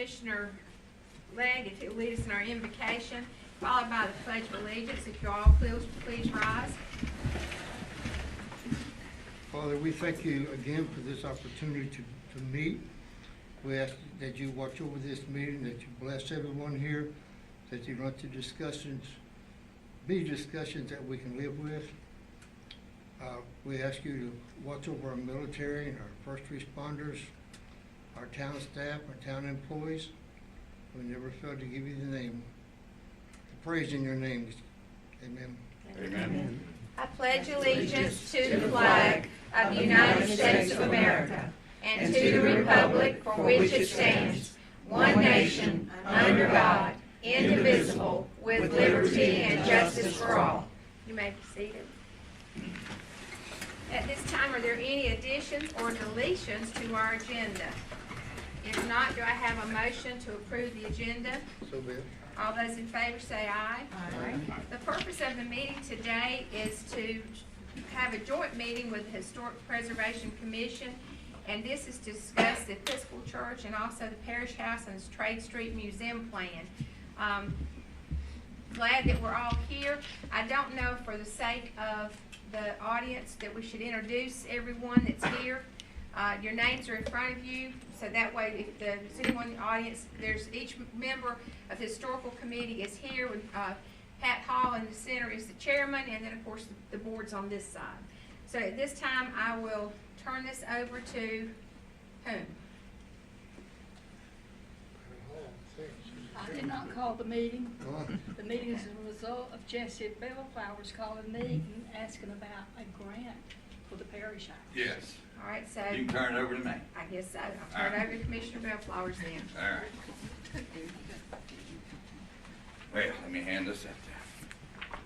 Commissioner Legg if he'll lead us in our invocation, followed by the Pledge of Allegiance. If you all please rise. Father, we thank you again for this opportunity to meet. We ask that you watch over this meeting, that you bless everyone here, that you let the discussions be discussions that we can live with. We ask you to watch over our military and our first responders, our town staff, our town employees. We never fail to give you the name, the praise in your name. Amen. Amen. I pledge allegiance to the flag of the United States of America and to the republic for which it stands, one nation, under God, indivisible, with liberty and justice for all. You may be seated. At this time, are there any additions or deletions to our agenda? If not, do I have a motion to approve the agenda? So be it. All those in favor say aye. Aye. The purpose of the meeting today is to have a joint meeting with the Historic Preservation Commission, and this is to discuss the Episcopal Church and also the Parish House and the Trade Street Museum plan. Glad that we're all here. I don't know, for the sake of the audience, that we should introduce everyone that's here. Your names are in front of you, so that way if there's anyone in the audience, there's each member of the historical committee is here with Pat Hall in the center is the chairman, and then of course the board's on this side. So at this time I will turn this over to whom? I did not call the meeting. The meeting is a result of Jesse Bellflowers calling me and asking about a grant for the parish house. Yes. All right, so You can turn it over to me. I guess so. I'll turn it over to Commissioner Bellflowers then. All right. Well, let me hand this out there.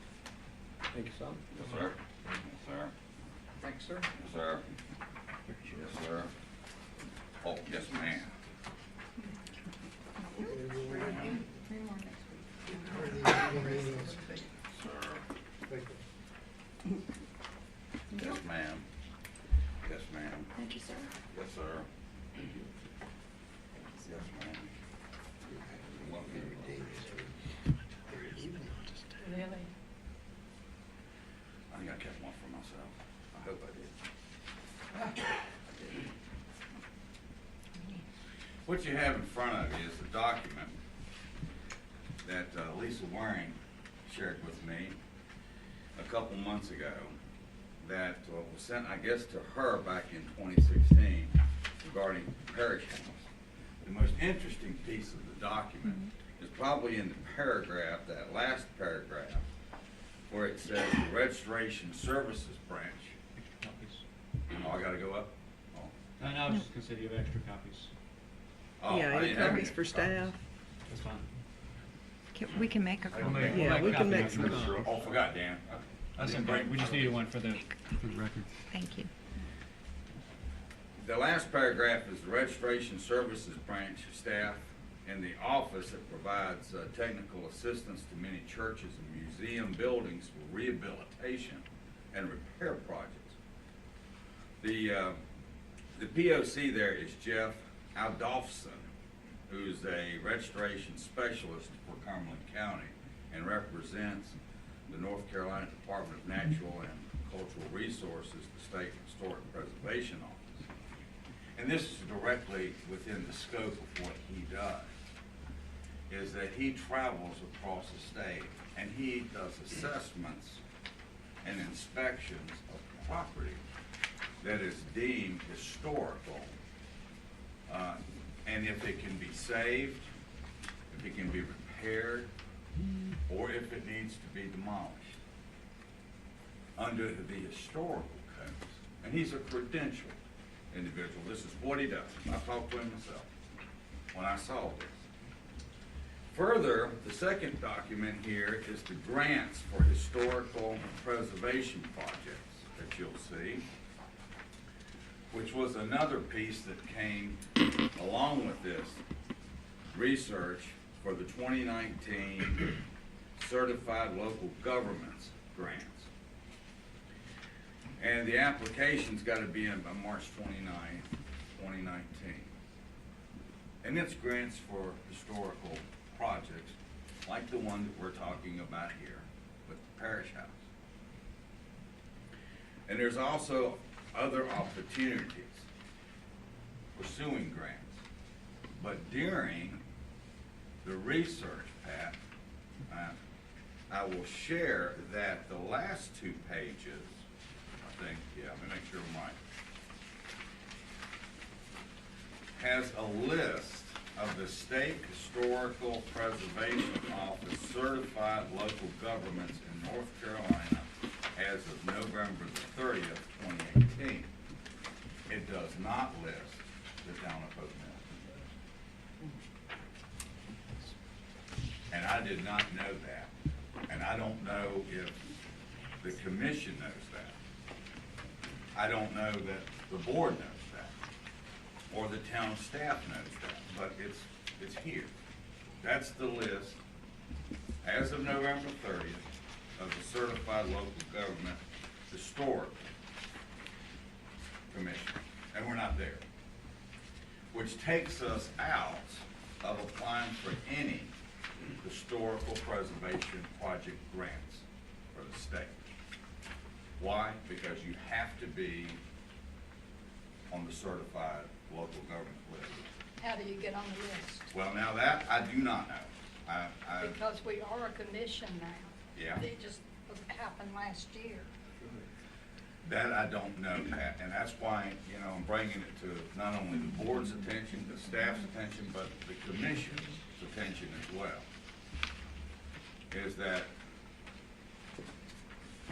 Thank you, son. Yes, sir. Yes, sir. Thanks, sir. Yes, sir. Yes, sir. Oh, yes, ma'am. Yes, ma'am. Yes, ma'am. Thank you, sir. Yes, sir. Yes, ma'am. Really? I think I kept one for myself. I hope I did. What you have in front of you is a document that Lisa Waring shared with me a couple months ago that was sent, I guess, to her back in 2016 regarding parish house. The most interesting piece of the document is probably in the paragraph, that last paragraph, where it says the Registration Services Branch. Copies. Oh, I gotta go up? Oh. No, I was just gonna say, do you have extra copies? Oh, Yeah, I any didn't have copies any for staff? copies. That's fine. We can make a We'll copy. make- Yeah, we can make copies. some copies. Oh, forgot, Dan. That's okay, we just needed one for the record. Thank you. The last paragraph is the Registration Services Branch staff in the office that provides technical assistance to many churches and museum buildings for rehabilitation and repair projects. The POC there is Jeff Adolphson, who's a registration specialist for Cumberland County and represents the North Carolina Department of Natural and Cultural Resources, the State Historic Preservation Office. And this is directly within the scope of what he does, is that he travels across the state and he does assessments and inspections of property that is deemed historical, and if it can be saved, if it can be repaired, or if it needs to be demolished under the historical codes. And he's a credentialed individual. This is what he does. I talked to him myself when I saw this. Further, the second document here is the grants for historical preservation projects that you'll see, which was another piece that came along with this research for the 2019 Certified Local Governments grants. And the application's got to be in by March 29th, 2019. And it's grants for historical projects, like the one that we're talking about here with the Parish House. And there's also other opportunities pursuing grants. But during the research, Pat, I will share that the last 2 pages, I think, yeah, let me make sure I'm right, has a list of the State Historical Preservation Office certified local governments in North Carolina as of November the 30th, 2018. It does not list the town of Hope Mills. And I did not know that. And I don't know if the commission knows that. I don't know that the board knows that, or the town staff knows that, but it's here. That's the list, as of November 30th, of the Certified Local Government Historic Commission, and we're not there. Which takes us out of applying for any historical preservation project grants for the state. Why? Because you have to be on the certified local government list. How do you get on the list? Well, now that I do not know. Because we are a commission now. Yeah. It just happened last year. That I don't know, Pat, and that's why, I'm bringing it to not only the board's attention, the staff's attention, but the commission's attention as well. Is that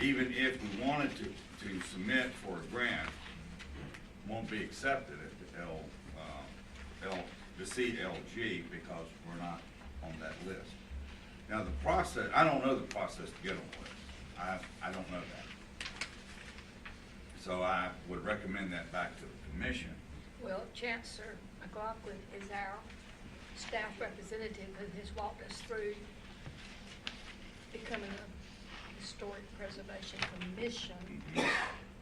even if we wanted to submit for a grant, won't be accepted at the CLG because we're not on that list. Now the process, I don't know the process to get on the list. I don't know that. So I would recommend that back to the commission. Well, Chancellor McLaughlin is our staff representative who has walked us through becoming a historic preservation commission.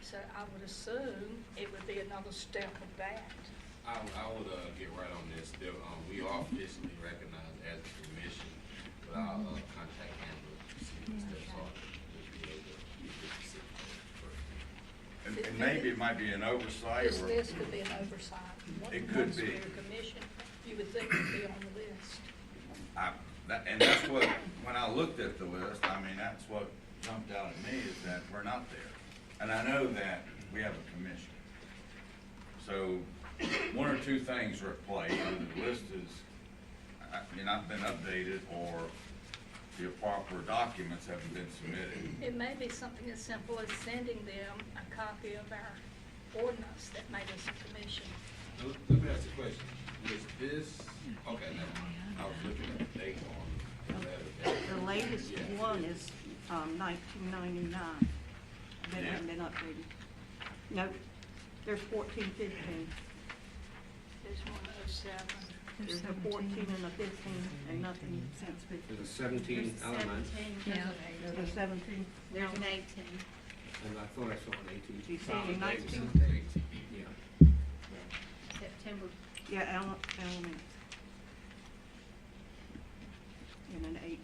So I would assume it would be another step of that. I would get right on this. We are officially recognized as a commission, but our contact handler, Steve Stepson, will be able to get this first. And maybe it might be an oversight This or. list could be an oversight. It could Once be. we're a commission, you would think it'd be on the list. And that's what, when I looked at the list, that's what jumped out at me is that we're not there. And I know that we have a commission. So 1 or 2 things are at play. Either the list is not been updated or the proper documents haven't been submitted. It may be something as simple as sending them a copy of our ordinance that made us a commission. Let me ask you a question. Was this, okay, now, I was looking at the date on The latest one is 1999. That Yeah. hasn't been updated. No, there's 14, 15. There's 107. There's a 14 and a 15, and nothing since 15. There's a 17 element, Yeah. There's a 17. There's an 18. and I thought I saw an 18. You see Solid any Davis. 19? Yeah. September. Yeah, elements. And an 18.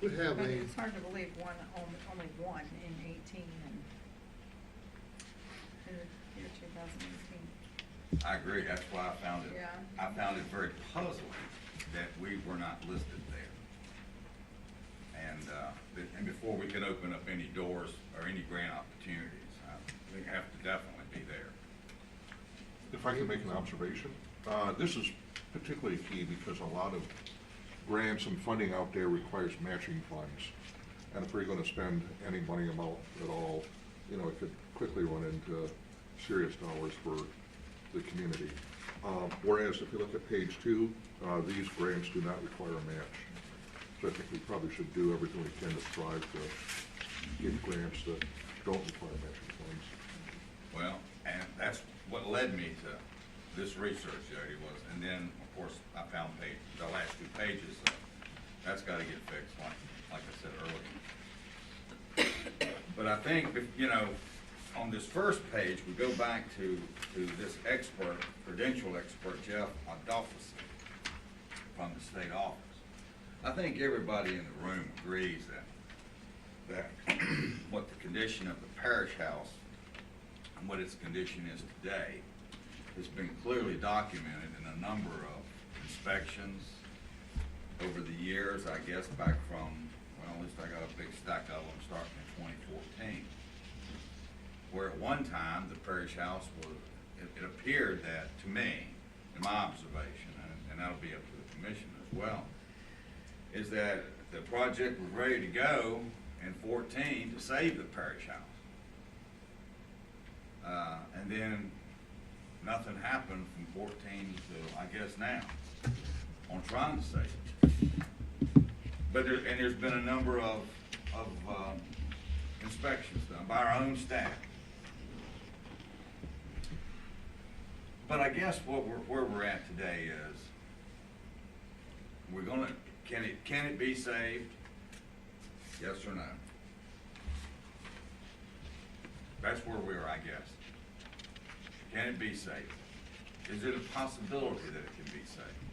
We have But a, it's hard to believe only one in 18 and year 2018. I agree, that's why I found it, Yeah. I found it very puzzling that we were not listed there. And before we could open up any doors or any grant opportunities, we have to definitely be there. If I can make an observation, this is particularly key because a lot of grants and funding out there requires matching funds. And if we're gonna spend any money amount at all, it could quickly run into serious dollars for the community. Whereas if you look at page 2, these grants do not require a match. So I think we probably should do everything we can to strive to get grants that don't require matching funds. Well, and that's what led me to this research, Jody, was, and then, of course, I found the last 2 pages, so that's gotta get fixed, like I said earlier. But I think, on this first page, we go back to this expert, credential expert, Jeff Adolphus from the state office. I think everybody in the room agrees that what the condition of the parish house and what its condition is today has been clearly documented in a number of inspections over the years, I guess back from, well, at least I got a big stack of them starting in 2014. Where at one time, the parish house was, it appeared that, to me, in my observation, and that'll be up to the commission as well, is that the project was ready to go in 14 to save the parish house. And then nothing happened from 14 to, I guess, now, on trying to save it. But there's been a number of inspections done by our own staff. But I guess where we're at today is, we're gonna, can it be saved? Yes or no? That's where we are, I guess. Can it be saved? Is it a possibility that it can be saved?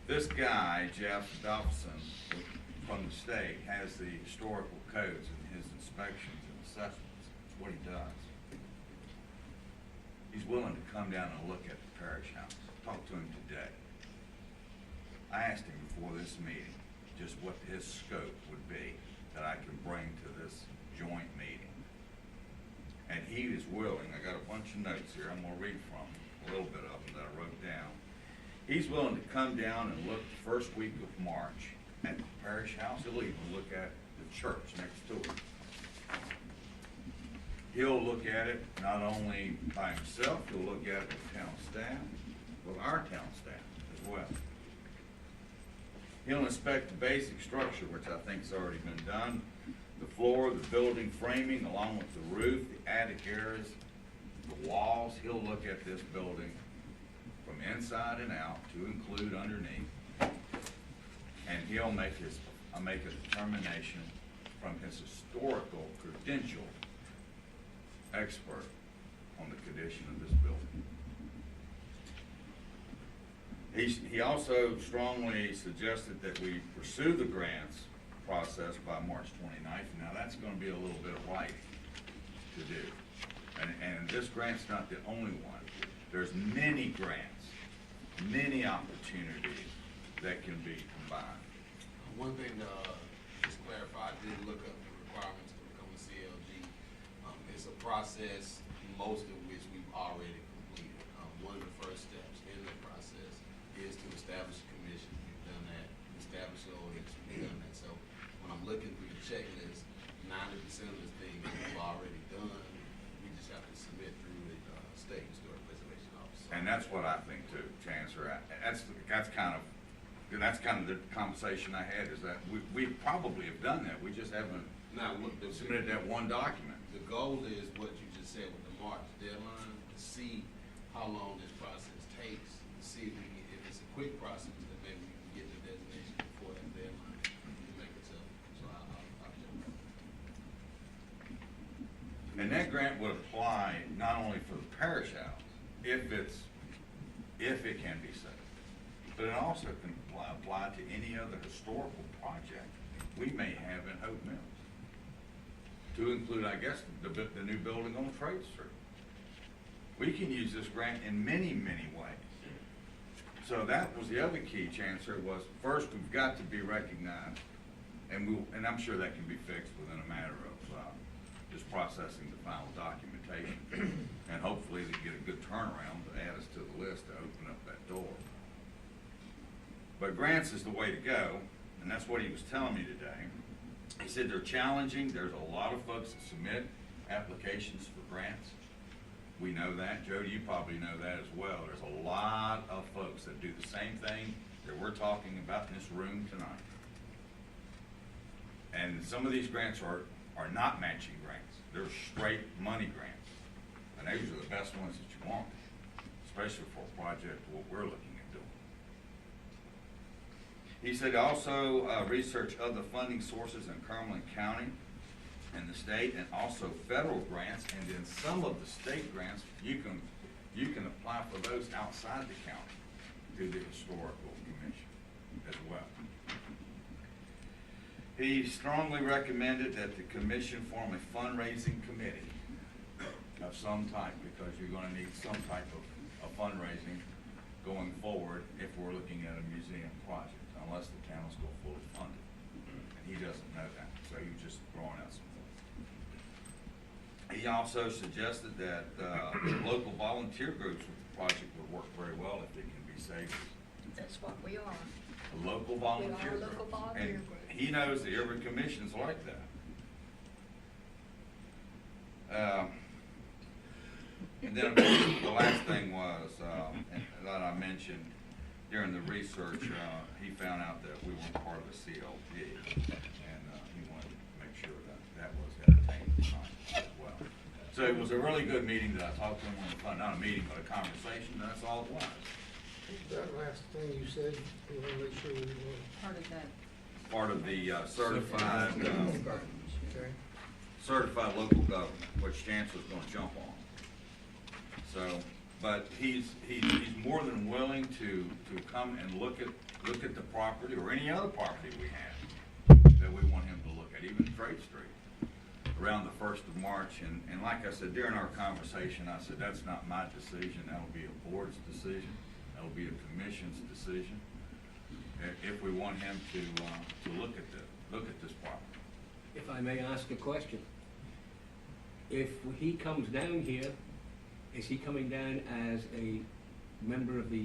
This guy, Jeff Dobson, from the state, has the historical codes in his inspections and assessments. That's what he does. He's willing to come down and look at the parish house. Talk to him today. I asked him before this meeting just what his scope would be that I can bring to this joint meeting. And he is willing, I got a bunch of notes here, I'm gonna read from a little bit of them that I wrote down. He's willing to come down and look the first week of March at the parish house. He'll even look at the church next door. He'll look at it not only by himself, he'll look at it with town staff, with our town staff as well. He'll inspect the basic structure, which I think has already been done, the floor, the building framing, along with the roof, the attic areas, the walls. He'll look at this building from inside and out to include underneath, and he'll make a determination from his historical credential expert on the condition of this building. He also strongly suggested that we pursue the grants process by March 29th. Now that's going to be a little bit of writing to do. And this grant's not the only one. There's many grants, many opportunities that can be combined. One thing to just clarify, I did look up the requirements to become a CLG. It's a process, most of which we've already completed. One of the first steps in the process is to establish a commission. We've done that. Establish an ordinance. We've done that. So when I'm looking through the checklist, 90% of the things we've already done. We just have to submit through the State Historic Preservation Office. And that's what I think too, Chancellor. That's kind of the conversation I had, is that we probably have done that. We just haven't submitted that one document. The goal is what you just said with the March deadline, to see how long this process takes, to see if it's a quick process, then maybe we can get the designation before that deadline to make it so. So I'll jump back. And that grant would apply not only for the parish house, if it can be saved, but it also can apply to any other historical project we may have in Hope Mills. To include, I guess, the new building on Trade Street. We can use this grant in many, many ways. So that was the other key, Chancellor, was first we've got to be recognized, and I'm sure that can be fixed within a matter of just processing the final documentation, and hopefully to get a good turnaround to add us to the list to open up that door. But grants is the way to go, and that's what he was telling me today. He said they're challenging. There's a lot of folks that submit applications for grants. We know that. Jody, you probably know that as well. There's a lot of folks that do the same thing that we're talking about in this room tonight. And some of these grants are not matching grants. They're straight money grants. And those are the best ones that you want, especially for a project what we're looking at doing. He said also research other funding sources in Cumberland County. and the state, and also federal grants, and then some of the state grants, you can apply for those outside the county through the historical commission as well. He strongly recommended that the commission form a fundraising committee of some type, because you're gonna need some type of fundraising going forward if we're looking at a museum project, unless the town is going fully funded. And he doesn't know that, so he's just throwing out some things. He also suggested that local volunteer groups with the project would work very well if they can be saved. That's what we are. A local volunteer We are a group. local volunteer And group. he knows that every commission's like that. And then, of course, the last thing was, and that I mentioned during the research, he found out that we weren't part of the CLP, and he wanted to make sure that that was entertained as well. So it was a really good meeting that I talked to him on the phone, not a meeting, but a conversation, and that's all it was. That last thing you said, we want to make sure we want. Part of that. Part of the certified, Okay. certified local government, which Chancellor's gonna jump on. So, but he's more than willing to come and look at the property, or any other property we have that we want him to look at, even Trade Street, around the 1st of March. And like I said, during our conversation, I said, that's not my decision, that'll be a board's decision, that'll be a commission's decision, if we want him to look at this property. If I may ask a question, if he comes down here, is he coming down as a member of the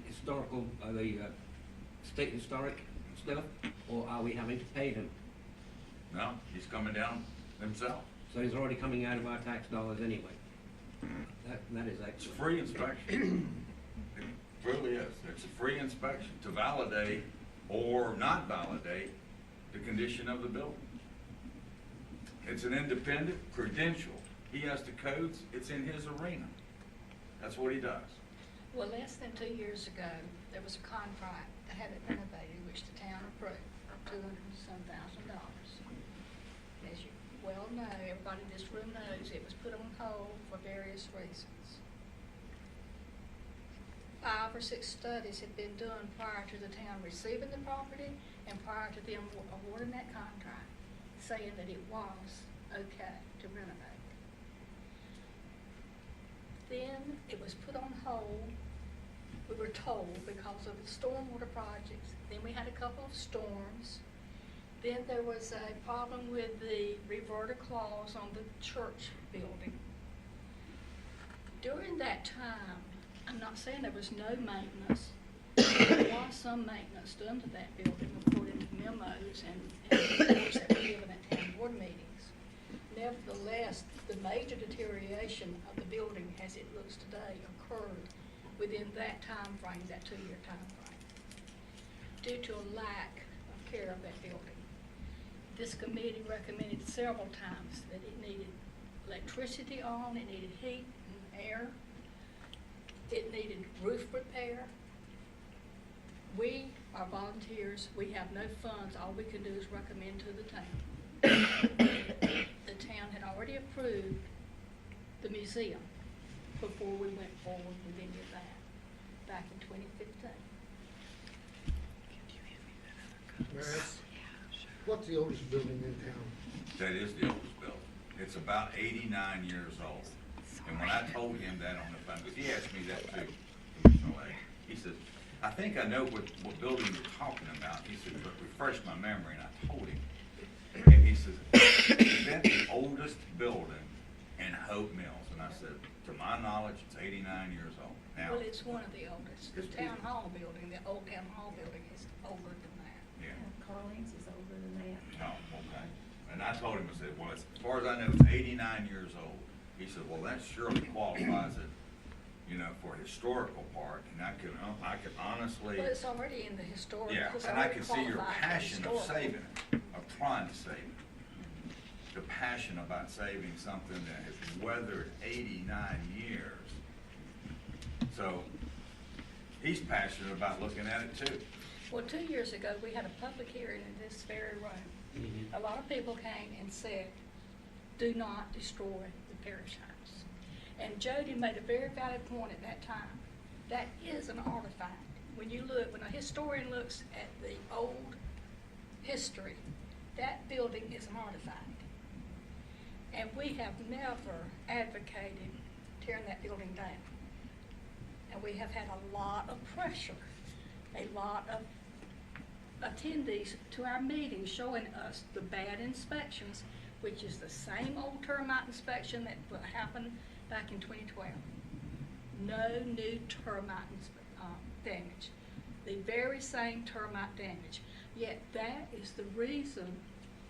historical, state historic stuff, or are we having to pay him? No, he's coming down himself. So he's already coming out of our tax dollars anyway. That is It's a excellent. free inspection. It really is. It's a free inspection to validate or not validate the condition of the building. It's an independent credential. He has the codes, it's in his arena. That's what he does. Well, less than 2 years ago, there was a contract to have it renovated, which the town approved for $200,000 and some. As you well know, everybody in this room knows, it was put on hold for various reasons. 5 or 6 studies had been done prior to the town receiving the property and prior to them awarding that contract, saying that it was okay to renovate. Then it was put on hold, we were told, because of the stormwater projects. Then we had a couple of storms. Then there was a problem with the reverter clause on the church building. During that time, I'm not saying there was no maintenance, there was some maintenance done to that building according to memos and reports that were given at town board meetings. Nevertheless, the major deterioration of the building as it looks today occurred within that time frame, that 2-year time frame, due to a lack of care of that building. This committee recommended several times that it needed electricity on, it needed heat and air, it needed roof repair. We are volunteers, we have no funds, all we can do is recommend to the town. The town had already approved the museum before we went forward with any of that, back in 2015. Mayor, what's the oldest building in town? That is the oldest building. It's about 89 years old. And when I told him that on the phone, because he asked me that too, Commissioner Lake, he said, I think I know what building you're talking about. He said, but refresh my memory, and I told him. And he says, is that the oldest building in Hope Mills? And I said, to my knowledge, it's 89 years old. Now, Well, it's one of the oldest. The town hall building, the old town hall building is older than that. yeah. Carlene's is older than that. Oh, okay. And I told him, I said, well, as far as I know, it's 89 years old. He said, well, that surely qualifies it, you know, for historical part. And I could honestly. Well, it's already in the historic. Yeah, it's and I already can see your qualified for passion of historical. saving it, of trying to save it. The passion about saving something that has weathered 89 years. So, he's passionate about looking at it too. Well, 2 years ago, we had a public hearing in this very room. A lot of people came and said, do not destroy the parish house. And Jody made a very valid point at that time. That is an artifact. When a historian looks at the old history, that building is an artifact. And we have never advocated tearing that building down. And we have had a lot of pressure, a lot of attendees to our meetings showing us the bad inspections, which is the same old termite inspection that happened back in 2012. No new termite damage. The very same termite damage. Yet that is the reason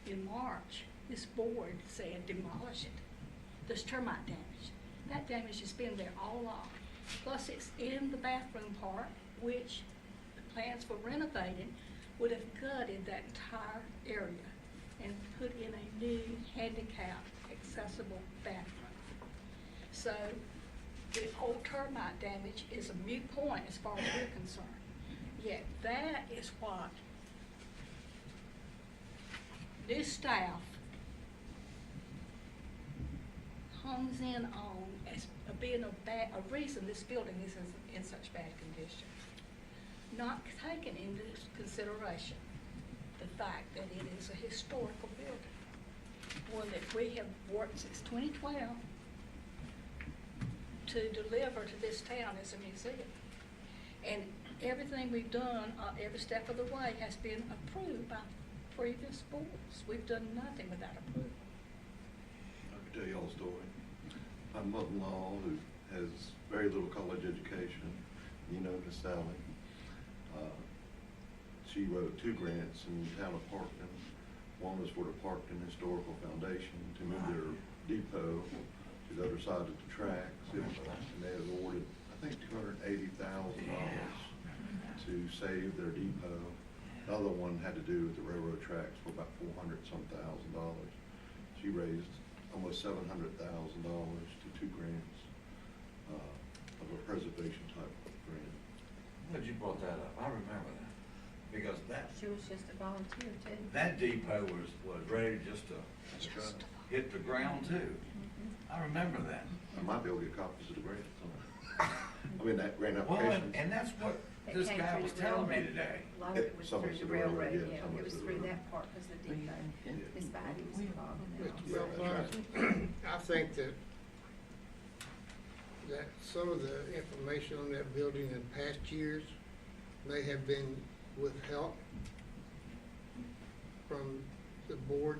in March this board said demolish it. There's termite damage. That damage has been there all along. Plus it's in the bathroom part, which the plans for renovating would have gutted that entire area and put in a new handicap accessible bathroom. So the old termite damage is a moot point as far as we're concerned. Yet that is what new staff hones in on as being a reason this building is in such bad condition. Not taking into consideration the fact that it is a historical building, one that we have worked since 2012 to deliver to this town as a museum. And everything we've done, every step of the way has been approved by previous boards. We've done nothing without approval. I can tell you all a story. My mother-in-law, who has very little college education, you know, Miss Sally, she wrote 2 grants in the town of Parkton. One was for the Parkton Historical Foundation to move their depot to the other side of the tracks. And they awarded, I think, $280,000 to save their depot. The other one had to do with the railroad tracks for about $400-some thousand. She raised almost $700,000 to 2 grants of a preservation type of grant. Glad you brought that up. I remember that. Because She was just a volunteer too. that depot was ready just to hit the ground too. I remember that. I might be able to get copies of the grant somewhere. I mean, that grant Well, application. and that's what It this came guy through was the telling me railroad. today. A lot of it was Some through was the the railroad, railroad, yeah, yeah. some It was was the through railroad. that part because the depot, Miss Bidey was involved in that. Mr. Bellflower, I think that some of the information on that building in past years may have been withheld from the board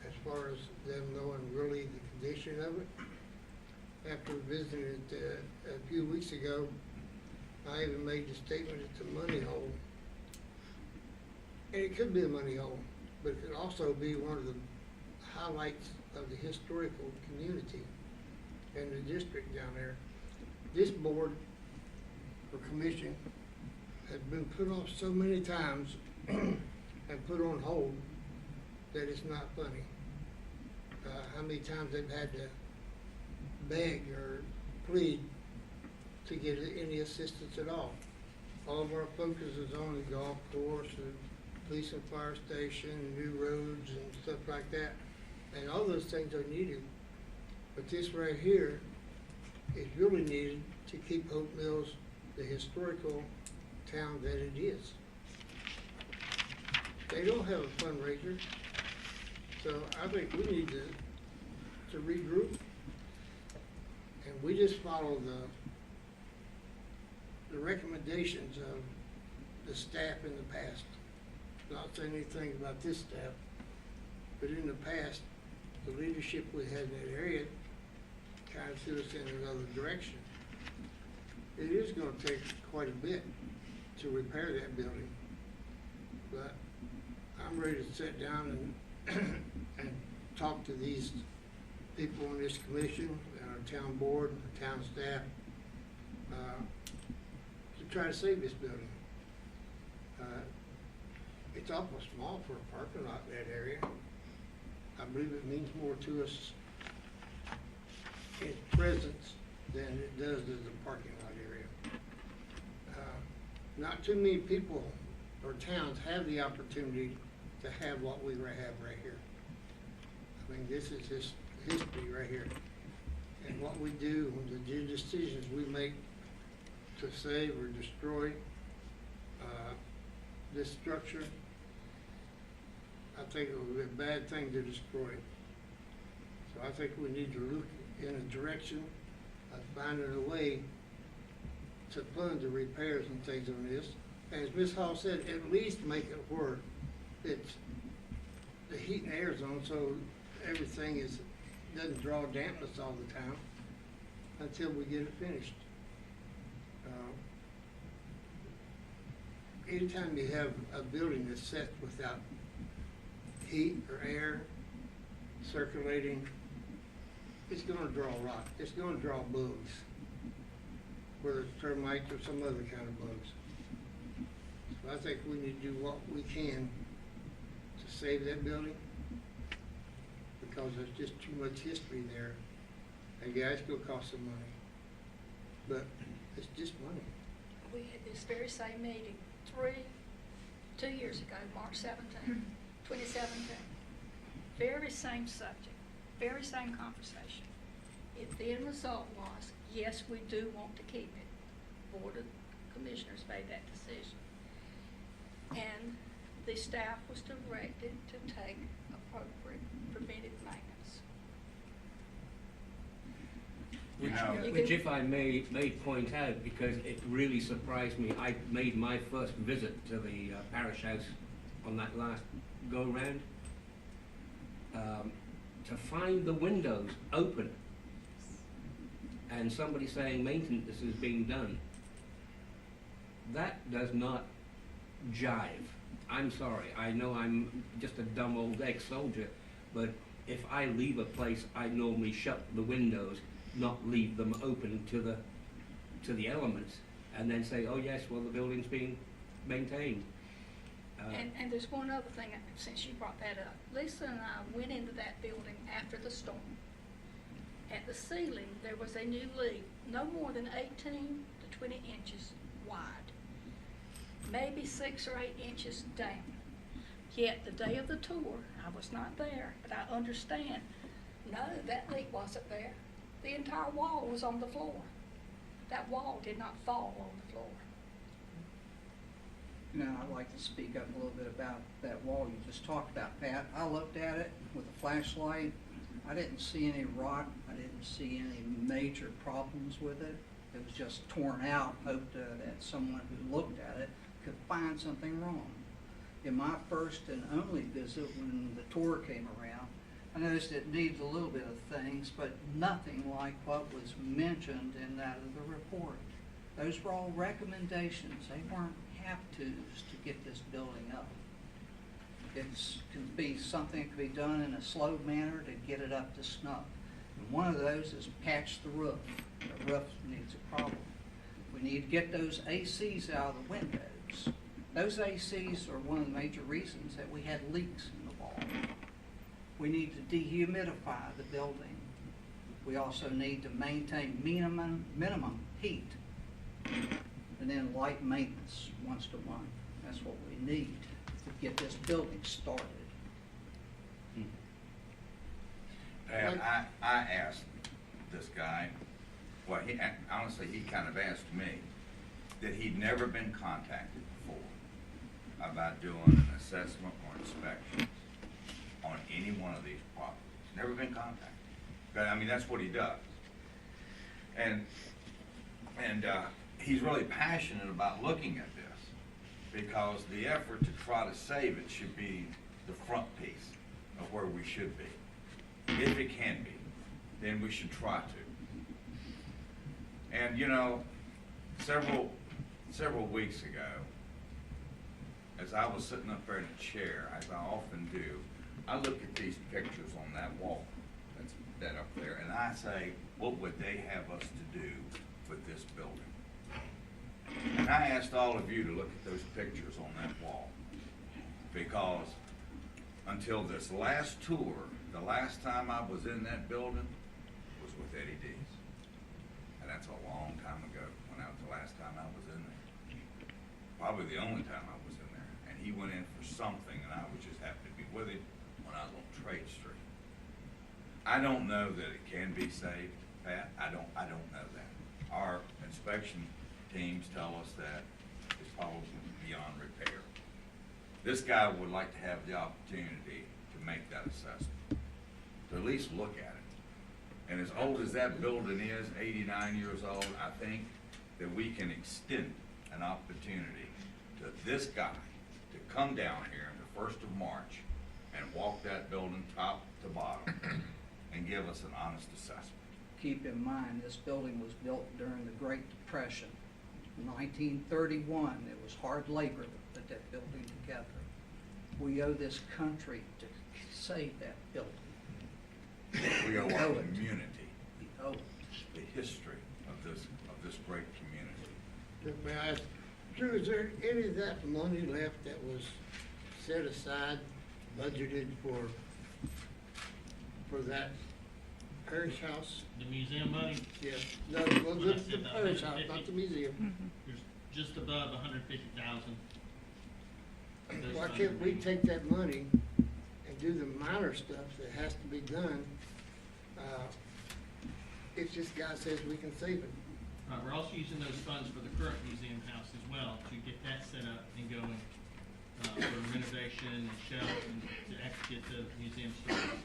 as far as them knowing really the condition of it. After visiting it a few weeks ago, I even made the statement it's a money hole. And it could be a money hole, but it could also be one of the highlights of the historical community and the district down there. This board or commission has been put off so many times and put on hold that it's not funny. How many times they've had to beg or plead to get any assistance at all. All of our focus is on the golf course, the police and fire station, new roads and stuff like that. And all those things are needed. But this right here is really needed to keep Hope Mills the historical town that it is. They don't have a fundraiser, so I think we need to regroup. And we just follow the recommendations of the staff in the past. Not saying anything about this staff, but in the past, the leadership we had in that area kind of threw us in another direction. It is gonna take quite a bit to repair that building, but I'm ready to sit down and talk to these people on this commission, our town board, our town staff, to try to save this building. It's awful small for a parking lot in that area. I believe it means more to us in presence than it does as a parking lot area. Not too many people or towns have the opportunity to have what we have right here. I mean, this is his history right here. And what we do, the decisions we make to save or destroy this structure, I think it would be a bad thing to destroy it. So I think we need to look in a direction of finding a way to fund the repairs and things on this. And as Ms. Hall said, at least make it where it's, the heat and air's on, so everything doesn't draw dampness all the time until we get it finished. Anytime you have a building that's set without heat or air circulating, it's gonna draw rot, it's gonna draw bugs, whether it's termites or some other kind of bugs. So I think we need to do what we can to save that building, because there's just too much history there. And yeah, it's gonna cost some money, but it's just money. We had this very same meeting 2 years ago, March 17, 2017. Very same subject, very same conversation. The end result was, yes, we do want to keep it. Board of Commissioners made that decision. And the staff was directed to take appropriate preventive maintenance. You know, Which if I may point out, because it really surprised me, I made my first visit to the parish house on that last go-round, to find the windows open and somebody saying maintenance is being done. That does not jive. I'm sorry, I know I'm just a dumb old ex-soldier, but if I leave a place, I normally shut the windows, not leave them open to the elements, and then say, oh yes, well, the building's being maintained. And there's one other thing, since you brought that up. Lisa and I went into that building after the storm. At the ceiling, there was a new leak, no more than 18 to 20 inches wide, maybe 6 or 8 inches down. Yet the day of the tour, I was not there, but I understand, no, that leak wasn't there. The entire wall was on the floor. That wall did not fall on the floor. Now, I'd like to speak up a little bit about that wall you just talked about, Pat. I looked at it with a flashlight. I didn't see any rot. I didn't see any major problems with it. It was just torn out. Hoped that someone who looked at it could find something wrong. In my first and only visit, when the tour came around, I noticed it needs a little bit of things, but nothing like what was mentioned in that of the report. Those were all recommendations. They weren't have-tos to get this building up. It can be something that can be done in a slow manner to get it up to snuff. And one of those is patch the roof. The roof needs a problem. We need to get those ACs out of the windows. Those ACs are one of the major reasons that we had leaks in the wall. We need to dehumidify the building. We also need to maintain minimum heat. And then light maintenance once a month. That's what we need to get this building started. Pat, I asked this guy, well, honestly, he kind of asked me, that he'd never been contacted before about doing an assessment or inspection on any one of these properties. Never been contacted. But I mean, that's what he does. And he's really passionate about looking at this, because the effort to try to save it should be the front piece of where we should be. If it can be, then we should try to. And you know, several weeks ago, as I was sitting up there in a chair, as I often do, I look at these pictures on that wall that's that up there, and I say, what would they have us to do with this building? And I asked all of you to look at those pictures on that wall, because until this last tour, the last time I was in that building was with Eddie Dees. And that's a long time ago, when that was the last time I was in there. Probably the only time I was in there. And he went in for something, and I was just having I don't know that it can be saved, Pat. I don't know that. Our inspection teams tell us that it's probably beyond repair. This guy would like to have the opportunity to make that assessment, to at least look at it. And as old as that building is, 89 years old, I think that we can extend an opportunity to this guy to come down here on the 1st of March and walk that building top to bottom and give us an honest assessment. Keep in mind, this building was built during the Great Depression. 1931, it was hard labor that put that building together. We owe this country to save that building. We owe our community We owe it. the history of this great community. May I ask, Drew, is there any of that money left that was set aside, budgeted for that parish house? The museum money, Yes, no, well, the parish house, not the museum. there's just above 150,000. Why can't we take that money and do the minor stuff that has to be done, if this guy says we can save it? Right, we're also using those funds for the current museum house as well to get that set up and going, for renovation and shelf and to actually get the museum started.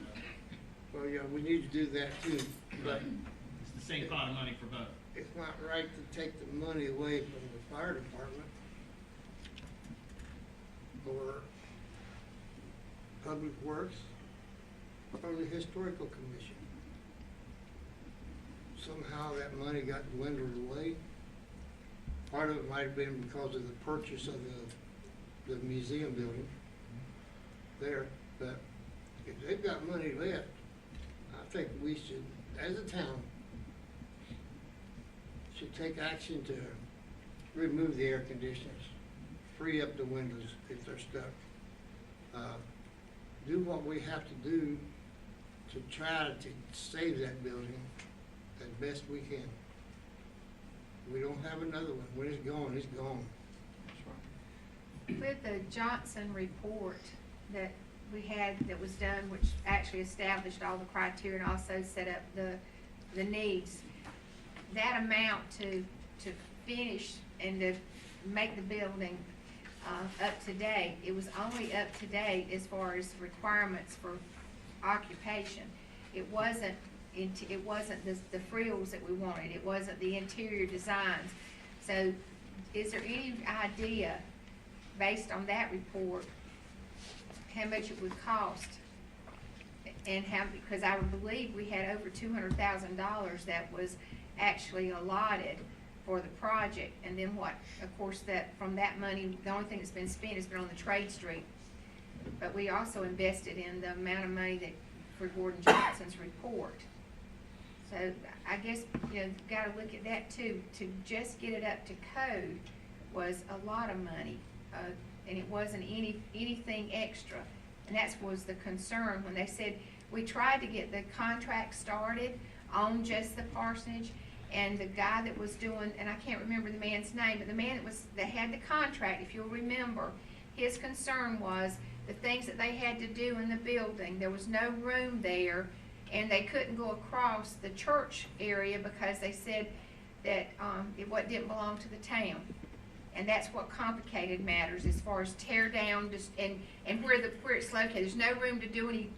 So Well, yeah, we need to do that too, but it's the same pot of money for both. it's not right to take the money away from the fire department or Public Works or the Historical Commission. Somehow that money got dwindled away. Part of it might have been because of the purchase of the museum building there, but if they've got money left, I think we should, as a town, should take action to remove the air conditioners, free up the windows if they're stuck. Do what we have to do to try to save that building as best we can. We don't have another one. When it's gone, it's gone. With the Johnson report that we had that was done, which actually established all the criteria and also set up the needs, that amount to finish and to make the building up to date, it was only up to date as far as requirements for occupation. It wasn't the frills that we wanted. It wasn't the interior designs. So is there any idea, based on that report, how much it would cost? And how, because I would believe we had over $200,000 that was actually allotted for the project. And then what, of course, that from that money, the only thing that's been spent has been on the Trade Street. But we also invested in the amount of money that for Gordon Johnson's report. So I guess, you know, gotta look at that too. To just get it up to code was a lot of money, and it wasn't anything extra. And that was the concern when they said, we tried to get the contract started on just the parsonage, and the guy that was doing, and I can't remember the man's name, but the man that had the contract, if you'll remember, his concern was the things that they had to do in the building. There was no room there, and they couldn't go across the church area because they said that it didn't belong to the town. And that's what complicated matters as far as tear down and where it's located. There's no room to do any,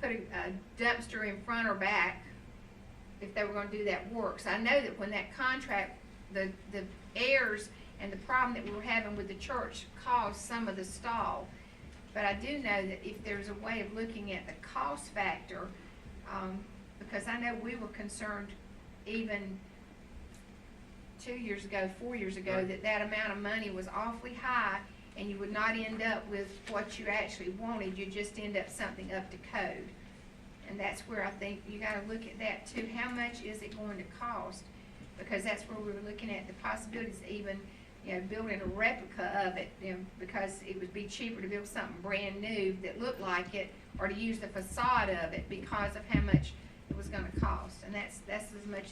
put a dumpster in front or back if they were going to do that work. So I know that when that contract, the errors and the problem that we were having with the church caused some of the stall. But I do know that if there's a way of looking at the cost factor, because I know we were concerned even 2 years ago, 4 years ago, Right. that amount of money was awfully high, and you would not end up with what you actually wanted. You just end up something up to code. And that's where I think you gotta look at that too. How much is it going to cost? Because that's where we were looking at the possibilities of even, you know, building a replica of it, you know, because it would be cheaper to build something brand new that looked like it, or to use the facade of it because of how much it was gonna cost. And that's as much as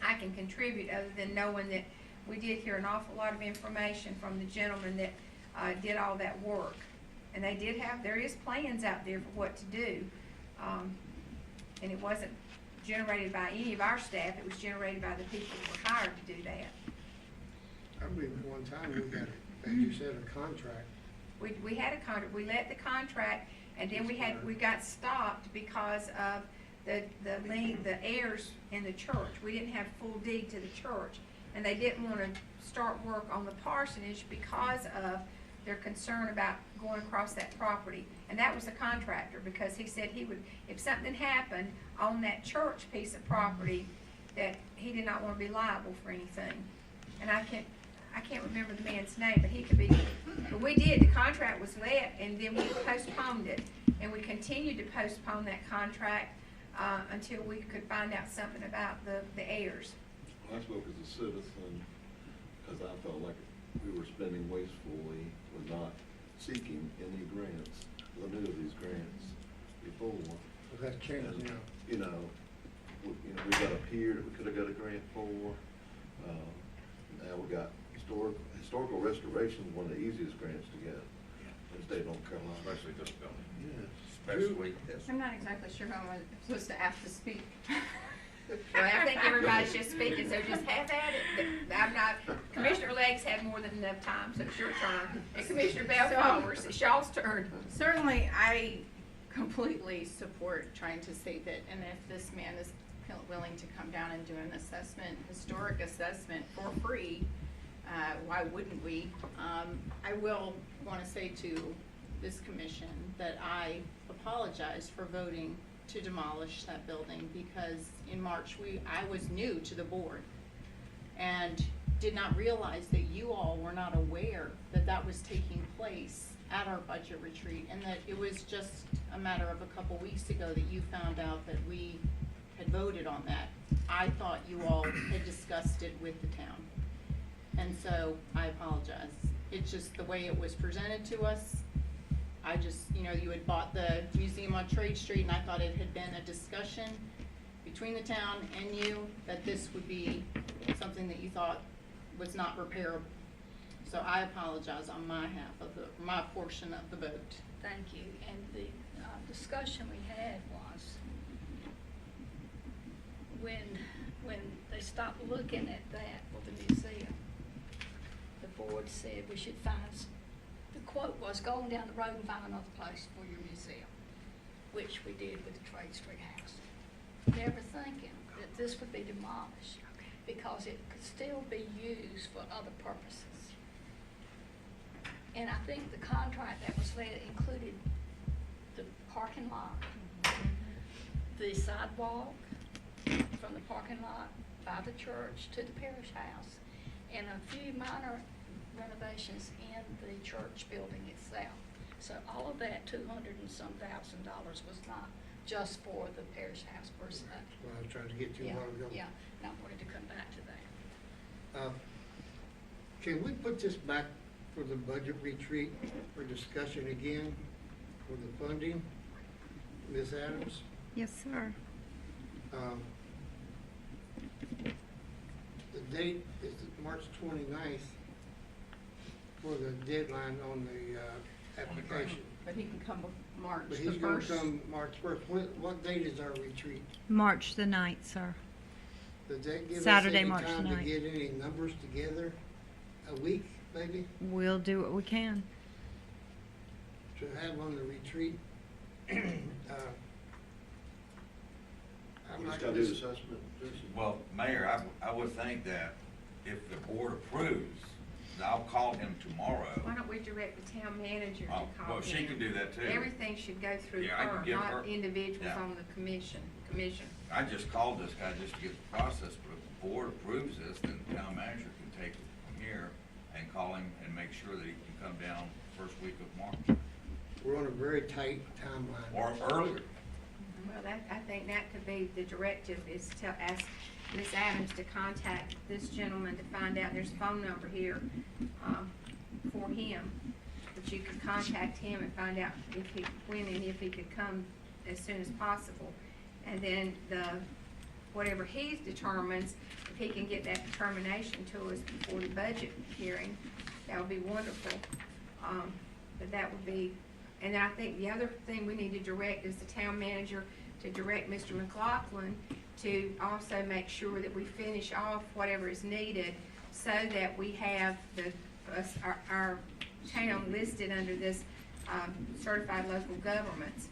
I can contribute, other than knowing that we did hear an awful lot of information from the gentleman that did all that work. And they did have, there is plans out there for what to do. And it wasn't generated by any of our staff, it was generated by the people who were hired to do that. I believe at one time we got, as you said, a contract. We had a contract, we let the contract, and then we got stopped because of the heirs in the church. We didn't have full deed to the church, and they didn't want to start work on the parsonage because of their concern about going across that property. And that was the contractor, because he said he would, if something happened on that church piece of property, that he did not want to be liable for anything. And I can't remember the man's name, but he could be, but we did, the contract was let, and then we postponed it. And we continued to postpone that contract, until we could find out something about the heirs. Well, I spoke as a citizen, because I felt like we were spending wastefully, with not seeking any grants. I knew of these grants before. Well, that's changed And, now. We got a pier that we could have got a grant for. Now we got historical restoration, one of the easiest grants to get in the state of North Carolina. Especially this building. Yes. Especially this. I'm not exactly sure how I'm supposed to ask to speak. Well, I think everybody's just speaking, so just have at it. Commissioner Legg's had more than enough time, so it's your turn. And Commissioner Bell Powers, it's y'all's turn. Certainly, I completely support trying to save it, and if this man is willing to come down and do an assessment, historic assessment for free, why wouldn't we? I will want to say to this commission that I apologize for voting to demolish that building, because in March I was new to the board and did not realize that you all were not aware that that was taking place at our budget retreat, and that it was just a matter of a couple weeks ago that you found out that we had voted on that. I thought you all had discussed it with the town, and so I apologize. It's just the way it was presented to us. I just, you had bought the museum on Trade Street, and I thought it had been a discussion between the town and you that this would be something that you thought was not repairable. So I apologize on my half of my portion of the vote. Thank you. And the discussion we had was when they stopped looking at that for the museum, the board said we should find, the quote was, go on down the road and find another place for your museum, which we did with the Trade Street House. Never thinking that this would be demolished because it could still be used for other purposes. And I think the contract that was let included the parking lot, the sidewalk from the parking lot by the church to the parish house, and a few minor renovations in the church building itself. So all of that $200,000 and some was not just for the parish house per se. Well, I was trying to get to a while ago. Yeah, and I wanted to come back to that. Can we put this back for the budget retreat for discussion again for the funding? Ms. Adams? Yes, sir. The date is March 29th for the deadline on the application. But he can come March But the he's gonna 1st. come March 1st. What date is our retreat? March the 9th, sir. Does that give us Saturday, any March time to 9th. get any numbers together? A week, maybe, We'll do what we can. to have on the retreat? I'm We not just gotta gonna do the assessment. Well, Mayor, I would think that if the board approves, then I'll call him tomorrow. Why don't we direct the town manager to Oh, call well, she him? can do that too. Everything should go through Yeah, I can her, give her- not individuals yeah. on the commission. I just called this guy just to get the process, but if the board approves this, then the town manager can take it from here and call him and make sure that he can come down first week of March, We're on a very tight timeline. or earlier. Well, I think that could be the directive, is to ask Ms. Adams to contact this gentleman to find out, there's a phone number here, for him. But you could contact him and find out when and if he could come as soon as possible. And then whatever he determines, if he can get that determination to us before the budget hearing, that would be wonderful. But that would be, and I think the other thing we need to direct is the town manager to direct Mr. McLaughlin to also make sure that we finish off whatever is needed so that we have our town listed under this certified local governments.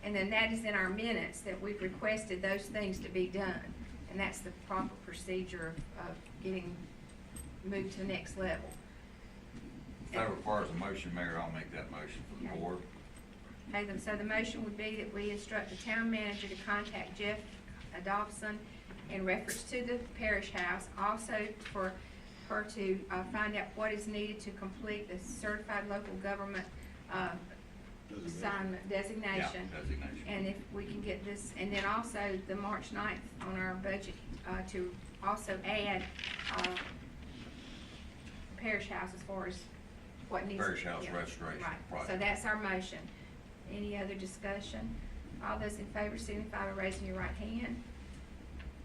And then that is in our minutes that we've requested those things to be done. And that's the proper procedure of getting moved to the next level. If that requires a motion, Mayor, I'll make that motion for the Okay. board. Okay, so the motion would be that we instruct the town manager to contact Jeff Adolphson in reference to the parish house, also for her to find out what is needed to complete the certified local government assignment designation. Yeah, designation. And if we can get this, and then also the March 9th on our budget, to also add parish house as far as what needs. Parish house yeah, restoration right. project. So that's our motion. Any other discussion? All those in favor signify by raising your right hand.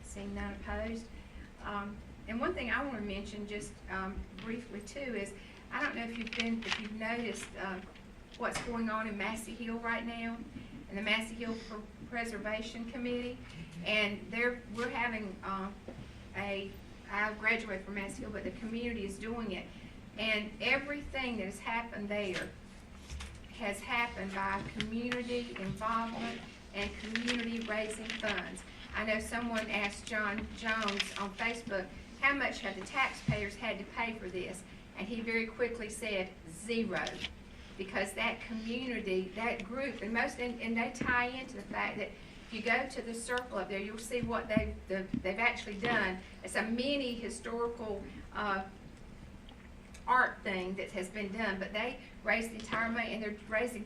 Seeing none opposed. And one thing I want to mention just briefly too is, I don't know if you've noticed what's going on in Massey Hill right now, in the Massey Hill Preservation Committee, and we're having I graduated from Massey Hill, but the community is doing it, and everything that has happened there has happened by community involvement and community raising funds. I know someone asked John Jones on Facebook, how much have the taxpayers had to pay for this? And he very quickly said, zero. Because that community, that group, and they tie into the fact that if you go to the circle up there, you'll see what they've actually done. It's a mini historical art thing that has been done, but they raised the entire money, and they're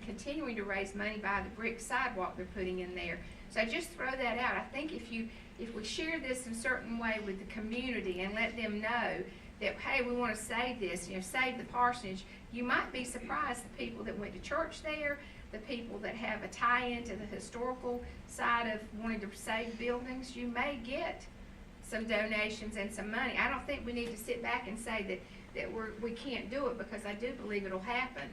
continuing to raise money by the brick sidewalk they're putting in there. So just throw that out. I think if we share this in a certain way with the community and let them know that, hey, we want to save this, save the parsonage, you might be surprised the people that went to church there, the people that have a tie-in to the historical side of wanting to save buildings, you may get some donations and some money. I don't think we need to sit back and say that we can't do it, because I do believe it'll happen.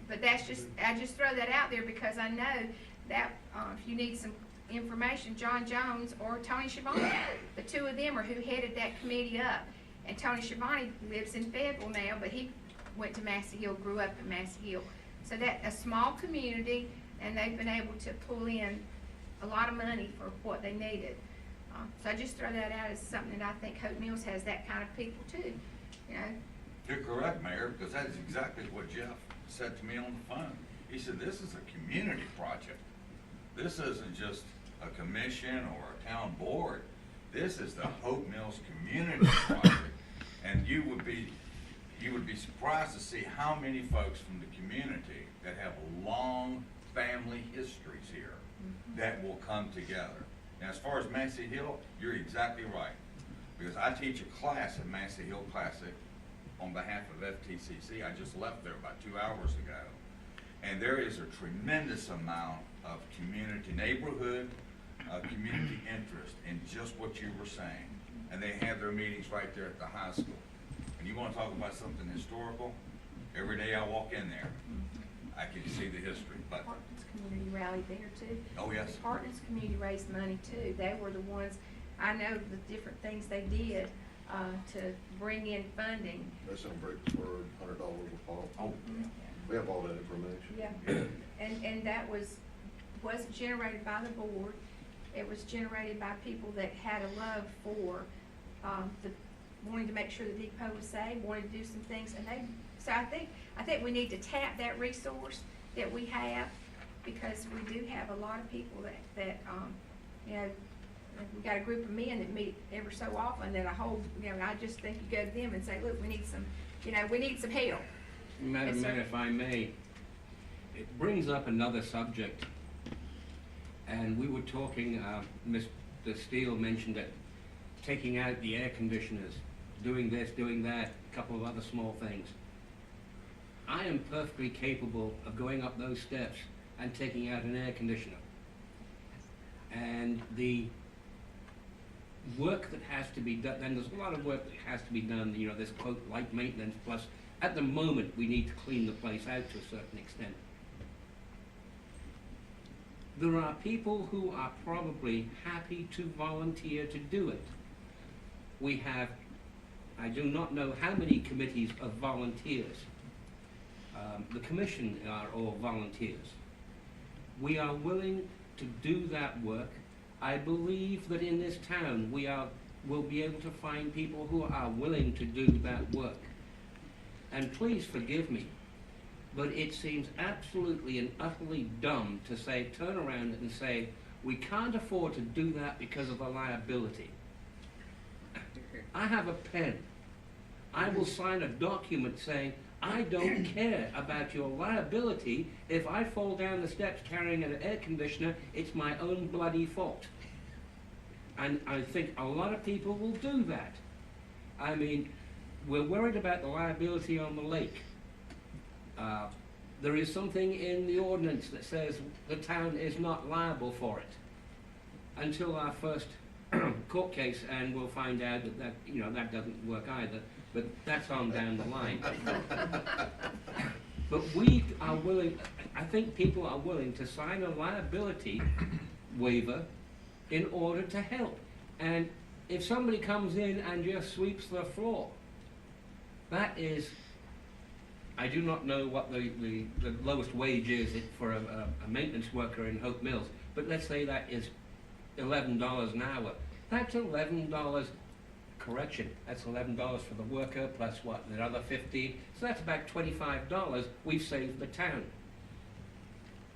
But I just throw that out there because I know that if you need some information, John Jones or Tony Schiavone, the two of them are who headed that committee up. And Tony Schiavone lives in Fayetteville now, but he went to Massey Hill, grew up in Massey Hill. So that's a small community, and they've been able to pull in a lot of money for what they needed. So I just throw that out as something that I think Hope Mills has that kind of people too, You're correct, Mayor, because that is exactly what Jeff said to me on the phone. He said, this is a community project. This isn't just a commission or a town board. This is the Hope Mills Community Project. And you would be surprised to see how many folks from the community that have long family histories here that will come together. Now, as far as Massey Hill, you're exactly right. Because I teach a class at Massey Hill Classic on behalf of FTCC. I just left there about 2 hours ago. And there is a tremendous amount of community, neighborhood, community interest in just what you were saying. And they have their meetings right there at the high school. And you want to talk about something historical? Every day I walk in there, I can see the history. But Parkland's community rallied there too. Oh, yes. Parkland's community raised money too. They were the ones, I know the different things they did to bring in funding. That's on Breaksburg, $100 a pop. Oh, We have all that information. Yeah, and that wasn't generated by the board. It was generated by people that had a love for wanting to make sure the depot was safe, wanting to do some things, and so I think we need to tap that resource that we have, because we do have a lot of people that we got a group of men that meet every so often that I just think you go to them and say, look, we need some help. Madam Yes, sir. Mayor, if I may, it brings up another subject. And we were talking, Mr. Steele mentioned that taking out the air conditioners, doing this, doing that, a couple of other small things. I am perfectly capable of going up those steps and taking out an air conditioner. And the work that has to be done, then there's a lot of work that has to be done, this quote, light maintenance, plus at the moment we need to clean the place out to a certain extent. there are people who are probably happy to volunteer to do it. We have, I do not know how many committees of volunteers. The commission are all volunteers. We are willing to do that work. I believe that in this town we'll be able to find people who are willing to do that work. And please forgive me, but it seems absolutely and utterly dumb to say, turn around and say, we can't afford to do that because of the liability. I have a pen. I will sign a document saying, I don't care about your liability. If I fall down the steps carrying an air conditioner, it's my own bloody fault. And I think a lot of people will do that. I mean, we're worried about the liability on the lake. There is something in the ordinance that says the town is not liable for it until our first court case, and we'll find out that you know, that doesn't work either, but that's on down the line. But we are willing, I think people are willing to sign a liability waiver in order to help. And if somebody comes in and just sweeps the floor, that is, I do not know what the lowest wage is for a maintenance worker in Hope Mills, but let's say that is $11 an hour. That's $11, correction, that's $11 for the worker plus what, another $15, so that's about $25 we've saved the town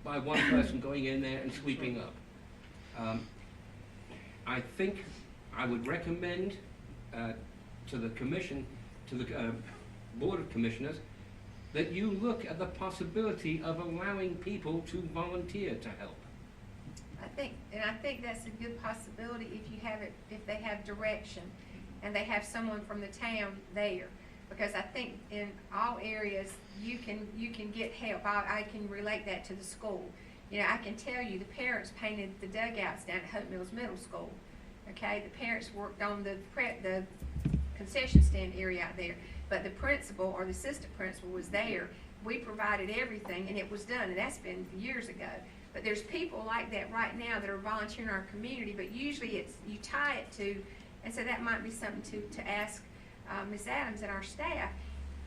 by one person going in there and sweeping up. I think I would recommend to the commission, to the Board of Commissioners, that you look at the possibility of allowing people to volunteer to help. I think that's a good possibility if you have it, if they have direction and they have someone from the town there. Because I think in all areas, you can get help. I can relate that to the school. You know, I can tell you the parents painted the dugouts down at Hope Mills Middle School. Okay, the parents worked on the concession stand area out there, but the principal or the assistant principal was there. We provided everything and it was done, and that's been years ago. But there's people like that right now that are volunteering in our community, but usually it's, you tie it to, and so that might be something to ask Ms. Adams and our staff.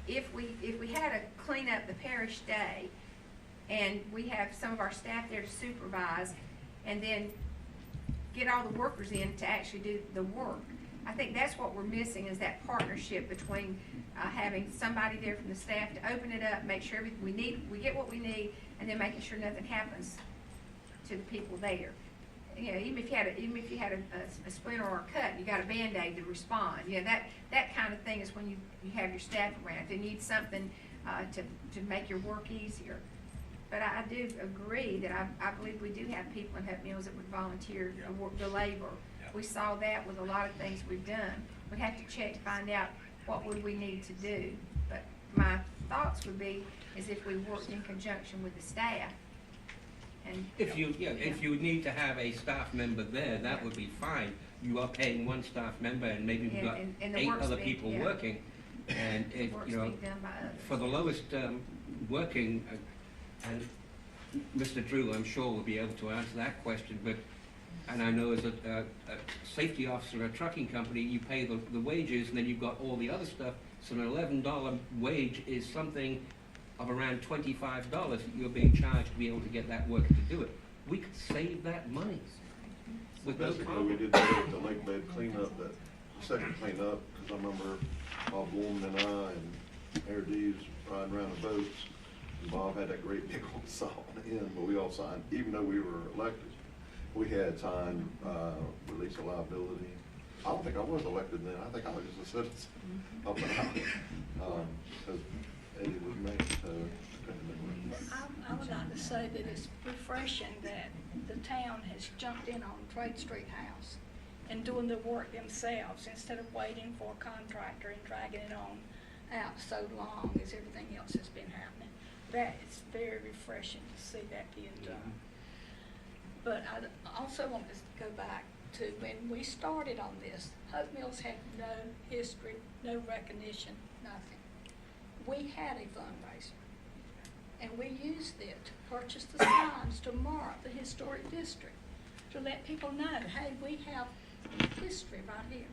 If we had to clean up the parish day, and we have some of our staff there to supervise, and then get all the workers in to actually do the work. I think that's what we're missing, is that partnership between having somebody there from the staff to open it up, make sure everything we get what we need, and then making sure nothing happens to the people there. You know, even if you had a splinter or a cut, you got a Band-Aid to respond. You know, that kind of thing is when you have your staff around. If they need something to make your work easier. But I do agree that I believe we do have people in Hope Mills that would volunteer the labor. We saw that with a lot of things we've done. We'd have to check to find out what would we need to do. But my thoughts would be is if we worked in conjunction with the staff. And if you need to have a staff member there, that would be fine. You are paying one staff member, and maybe we've got and 8 other people working, and it, you know, for the lowest working, and Mr. Drew, I'm sure, will be able to answer that question. But and I know as a safety officer at a trucking company, you pay the wages, and then you've got all the other stuff. So an $11 wage is something of around $25 that you're being charged to be able to get that worker to do it. We could save that money with no Basically, problem. we did the lake bed cleanup, that second cleanup, because I remember Bob Woolman and I and Air D's riding around the boats. And Bob had that great big old saw on the end, but we all signed, even though we were elected, we had signed release of liability. I don't think I was elected then. I think I was just a citizen up and out. Because Eddie was mayor, so I would like to say that it's refreshing that the town has jumped in on Trade Street House and doing the work themselves instead of waiting for a contractor and dragging it on out so long as everything else has been happening. That is very refreshing to see that being done. But I also want to go back to when we started on this, Hope Mills had no history, no recognition, nothing. We had a fundraiser. and we used it to purchase the signs to mark the historic district, to let people know, hey, we have history right here.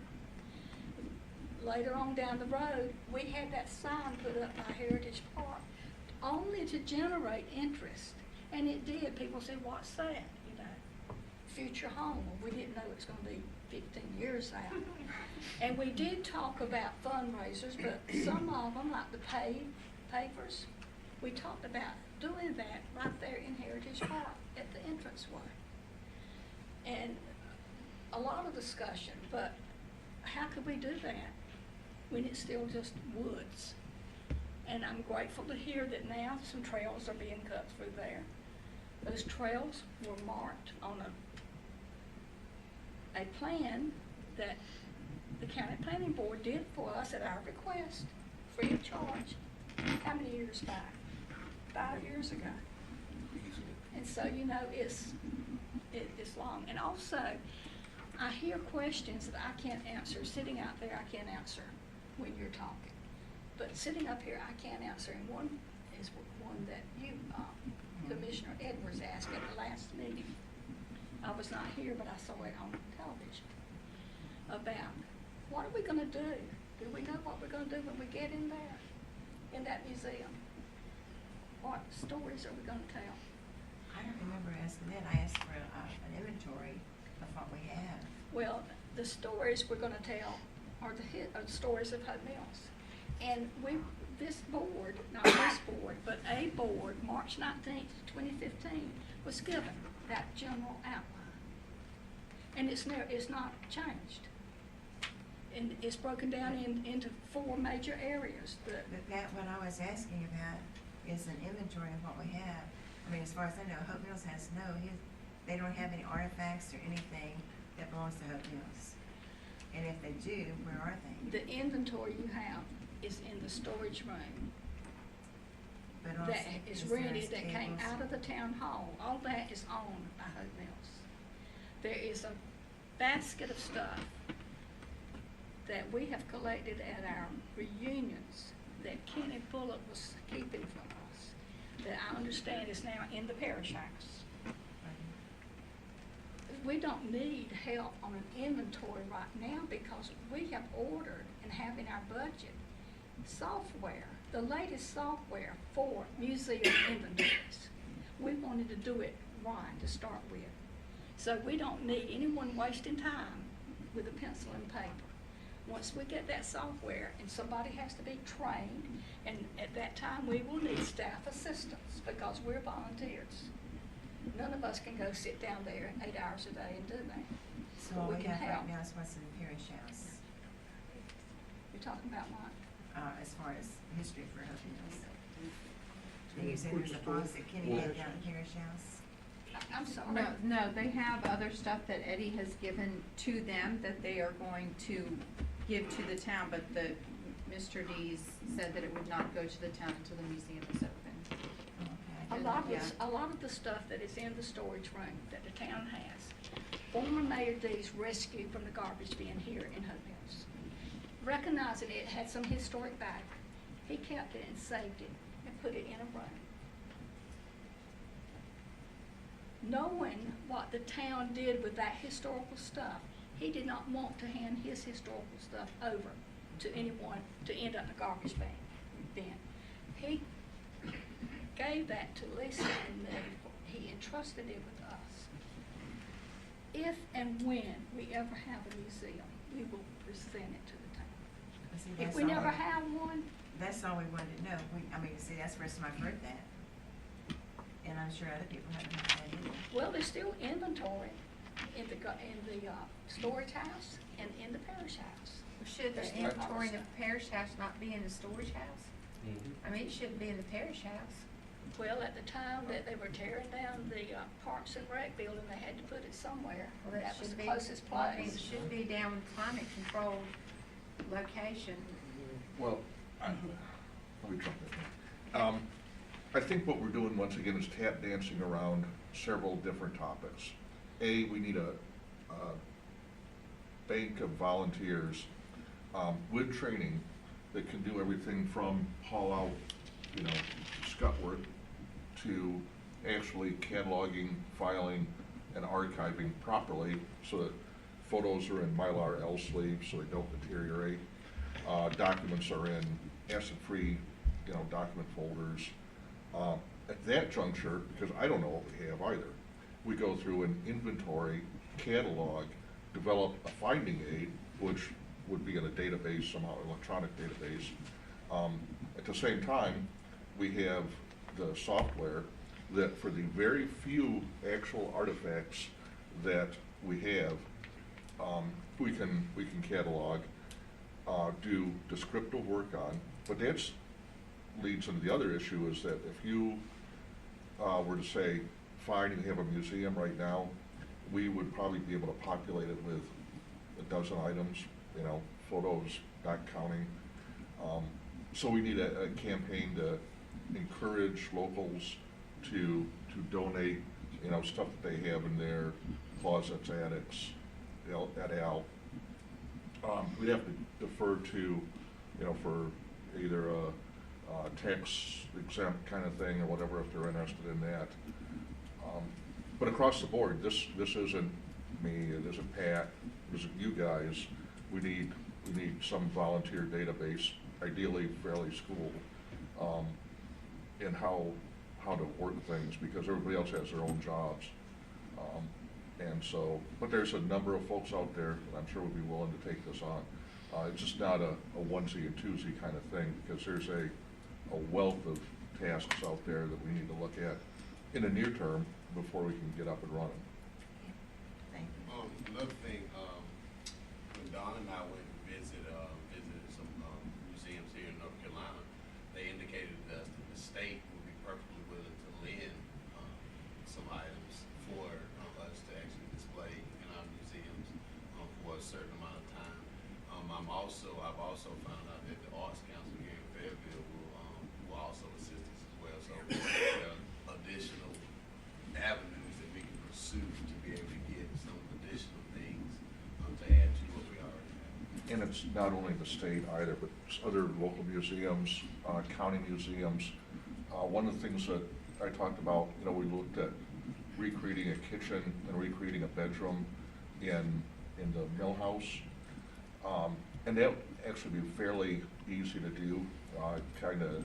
Later on down the road, we had that sign put up by Heritage Park, only to generate interest. And it did. People said, what's that? You know, future home. Well, we didn't know it was going to be 15 years out. And we did talk about fundraisers, but some of them, like the papers, we talked about doing that right there in Heritage Park at the entranceway. And a lot of discussion, but how could we do that when it's still just woods? And I'm grateful to hear that now some trails are being cut through there. Those trails were marked on a plan that the county planning board did for us at our request, free of charge. How many years back? 5 years ago. And so, you know, it's long. And also, I hear questions that I can't answer. Sitting out there, I can't answer when you're talking. But sitting up here, I can't answer. And one is one that you, Commissioner Edwards, asked at the last meeting. I was not here, but I saw it on television. About what are we going to do? Do we know what we're going to do when we get in there, in that museum? What stories are we going to tell? I don't remember asking that. I asked for an inventory of what we have. Well, the stories we're going to tell are the stories of Hope Mills. And this board, not this board, but a board, March 19th, 2015, was given that general outline. And it's not changed. And it's broken down into 4 major areas. But Pat, what I was asking about is an inventory of what we have. I mean, as far as I know, Hope Mills has they don't have any artifacts or anything that belongs to Hope Mills. And if they do, where are they? The inventory you have is in the storage room. But also, That is there rented, that came tables? out of the town hall. All that is owned by Hope Mills. There is a basket of stuff that we have collected at our reunions that Kenny Bullock was keeping from us, that I understand is now in the parish house. We don't need help on an inventory right now because we have ordered and have in our budget software, the latest software for museum inventories. We wanted to do it right to start with. So we don't need anyone wasting time with a pencil and paper. Once we get that software, and somebody has to be trained, and at that time we will need staff assistance because we're volunteers. None of us can go sit down there 8 hours a day and do that. So But all we can have help. right now is what's in the parish house, You're talking about what? as far as history for Hope Mills. And you said there's a box that Kenny had down at the parish house? I'm sorry. No, they have other stuff that Eddie has given to them that they are going to give to the town, but Mr. Dees said that it would not go to the town until the museum is open. Okay. A lot of the stuff that is in the storage room that the town has, former Mayor Dees rescued from the garbage bin here in Hope Mills. Recognizing it had some historic value, he kept it and saved it and put it in a room. Knowing what the town did with that historical stuff, he did not want to hand his historical stuff over to anyone to end up in a garbage bin. He gave that to Lisa and me. He entrusted it with us. If and when we ever have a museum, we will present it to the town. See, If that's we all never I- have one, That's all we wanted to know. See, that's the first time I've heard that. And I'm sure other people haven't heard that either. well, there's still inventory in the storage house and in the parish house. Should There's the still inventory in other the parish house not be in the storage house? I mean, it shouldn't be in the parish house. Well, at the time that they were tearing down the Parks and Rec building, they had to put it somewhere. Well, That was should the be- closest well, I mean, place. it should be down with climate controlled location. Well, let me jump in. I think what we're doing once again is tap dancing around several different topics. A, we need a bank of volunteers with training that can do everything from haul out, Scotworth to actually cataloging, filing, and archiving properly so that photos are in Mylar L sleeves so they don't deteriorate. Documents are in acid-free, document folders. At that juncture, because I don't know what we have either, we go through an inventory, catalog, develop a finding aid, which would be in a database, somehow electronic database. At the same time, we have the software that for the very few actual artifacts that we have, we can catalog, do descriptive work on, but that's leads into the other issue is that if you were to say, fine, you have a museum right now, we would probably be able to populate it with a dozen items, photos not counting. So we need a campaign to encourage locals to donate, stuff that they have in their closets, attics, et al. We'd have to defer to, for either a tax exempt kind of thing or whatever if they're interested in that. But across the board, this isn't me, it isn't Pat, it isn't you guys. We need some volunteer database, ideally fairly school, in how to work things because everybody else has their own jobs. And so, but there's a number of folks out there that I'm sure would be willing to take this on. It's just not a onesie and twosie kind of thing because there's a wealth of tasks out there that we need to look at in the near term before we can get up and running. Thank you. Another thing, when Don and I went to visited some museums here in North Carolina, they indicated to us that the state would be perfectly willing to lend some items for us to actually display in our museums for a certain amount of time. I've also found out that the Arts Council here in Fayetteville will also assist us as well. So there are additional avenues that we can pursue to be able to get some additional things to add to what we already have. And it's not only the state either, but other local museums, county museums. One of the things that I talked about, we looked at recreating a kitchen and recreating a bedroom in the mill house. And that would actually be fairly easy to do. I kind of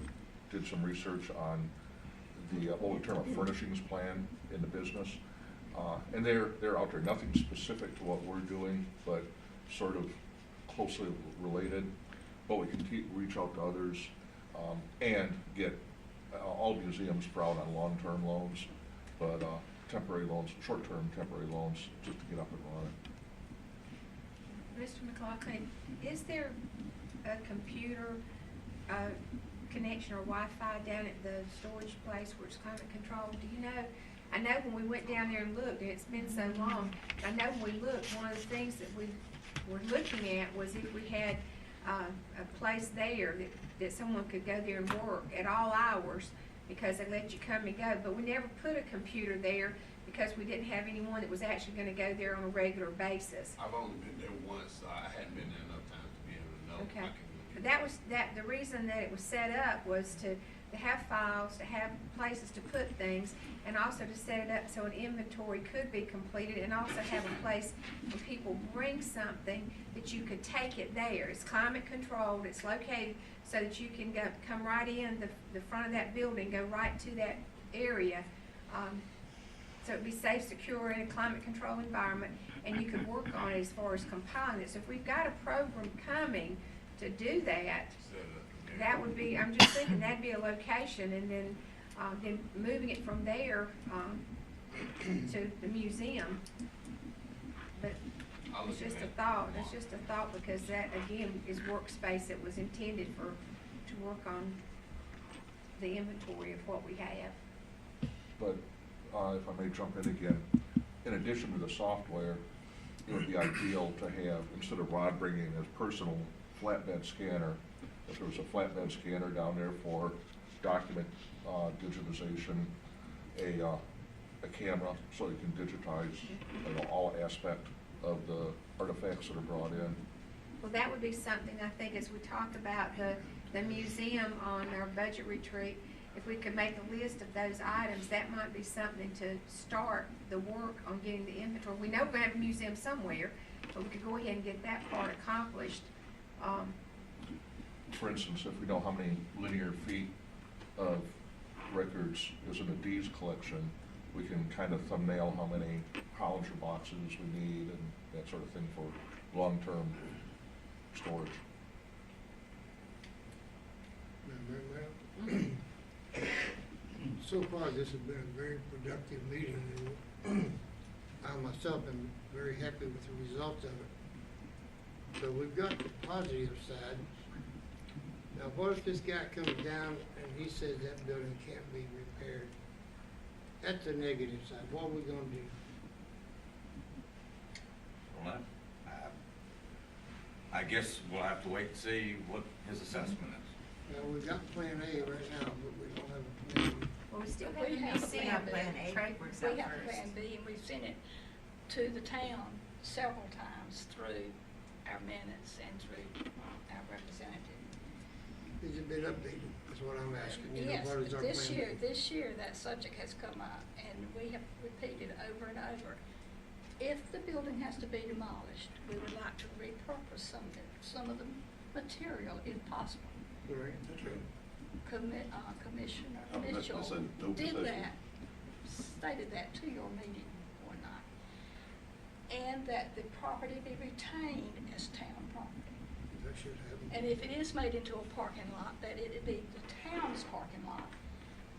did some research on the, what we term a furnishings plan in the business. And they're out there, nothing specific to what we're doing, but sort of closely related. But we can reach out to others and get all museums proud on long-term loans, but temporary loans, short-term temporary loans, just to get up and running. Mr. McLaughlin, is there a computer connection or Wi-Fi down at the storage place where it's climate controlled? Do you know? I know when we went down there and looked, and it's been so long, I know when we looked, one of the things that we were looking at was if we had a place there that someone could go there and work at all hours because they let you come and go. But we never put a computer there because we didn't have anyone that was actually going to go there on a regular basis. I've only been there once, so I hadn't been there enough times to be able to know. Okay. I can- But that was, the reason that it was set up was to have files, to have places to put things, and also to set it up so an inventory could be completed, and also have a place when people bring something that you could take it there. It's climate controlled, it's located so that you can come right in the front of that building, go right to that area. So it'd be safe, secure, in a climate controlled environment, and you could work on it as far as compiling it. So if we've got a program coming to do that, that would be, I'm just thinking that'd be a location, and then moving it from there to the museum. But it's just a thought, it's just a thought, because that, again, is workspace that was intended to work on the inventory of what we have. But if I may jump in again, in addition to the software, it would be ideal to have, instead of Rod bringing his personal flatbed scanner, if there was a flatbed scanner down there for document digitization, a camera so you can digitize all aspect of the artifacts that are brought in. Well, that would be something, I think, as we talk about the museum on our budget retreat, if we could make a list of those items, that might be something to start the work on getting the inventory. We know we're gonna have a museum somewhere, but we could go ahead and get that part accomplished. For instance, if we know how many linear feet of records is in a D's collection, we can kind of thumbnail how many Hollinger boxes we need and that sort of thing for long-term storage. So far, this has been a very productive meeting, and I myself am very happy with the results of it. So we've got the positive side. Now, what if this guy comes down and he says that building can't be repaired? That's the negative side. What are we gonna do? Well, I guess we'll have to wait and see what his assessment is. Well, we've got Plan A right now, but we don't have a Plan B. Well, we still We have the have a museum, plan B. Plan A trade works We out have first. Plan B, and we've sent it to the town several times through our minutes and through our representative. Has it been updated, is what I'm asking. You know, Yes, what is our this Plan year, B? this year, that subject has come up, and we have repeated over and over. If the building has to be demolished, we would like to repurpose some of the material if possible. Right. Commissioner Oh, that's Mitchell an open did session. that, stated that to your meeting one night. And that the property be retained as town property. That should happen. And if it is made into a parking lot, that it be the town's parking lot,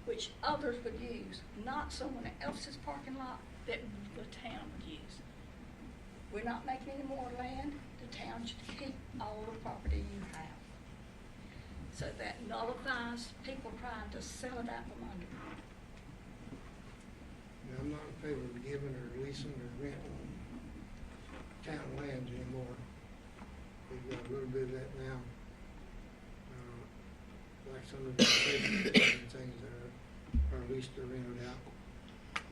which others would use, not someone else's parking lot that the town would use. We're not making any more land, the town should keep all the property you have. So that nullifies people trying to sell it out from under. Now, I'm not in favor of giving or leasing or renting town lands anymore. We've got a little bit of that now. Like some of the places and things that are leased or rented out.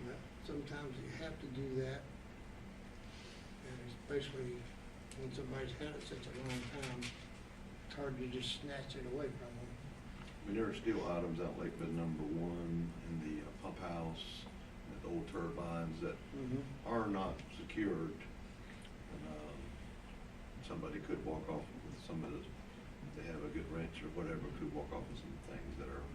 But sometimes you have to do that. And especially when somebody's had it such a long time, it's hard to just snatch it away from them. I mean, there are still items out Lake Bed number 1 in the pump house, the old turbines that are not secured. And, somebody could walk off with some of the, if they have a good wrench or whatever, could walk off with some things that are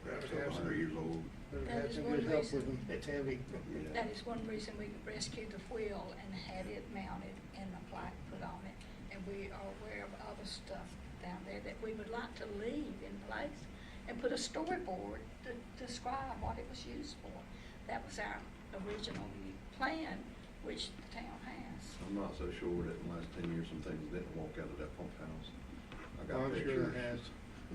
perhaps over 100 years old. But That it has is some one good help reason. with them. It's heavy. Yeah. That is one reason we rescued the wheel and had it mounted and a plaque put on it. And we are aware of other stuff down there that we would like to leave in place and put a storyboard to describe what it was used for. That was our original plan, which the town has. I'm not so sure that in the last 10 years, some things didn't walk out of that pump house. I got I'm pictures. sure it has.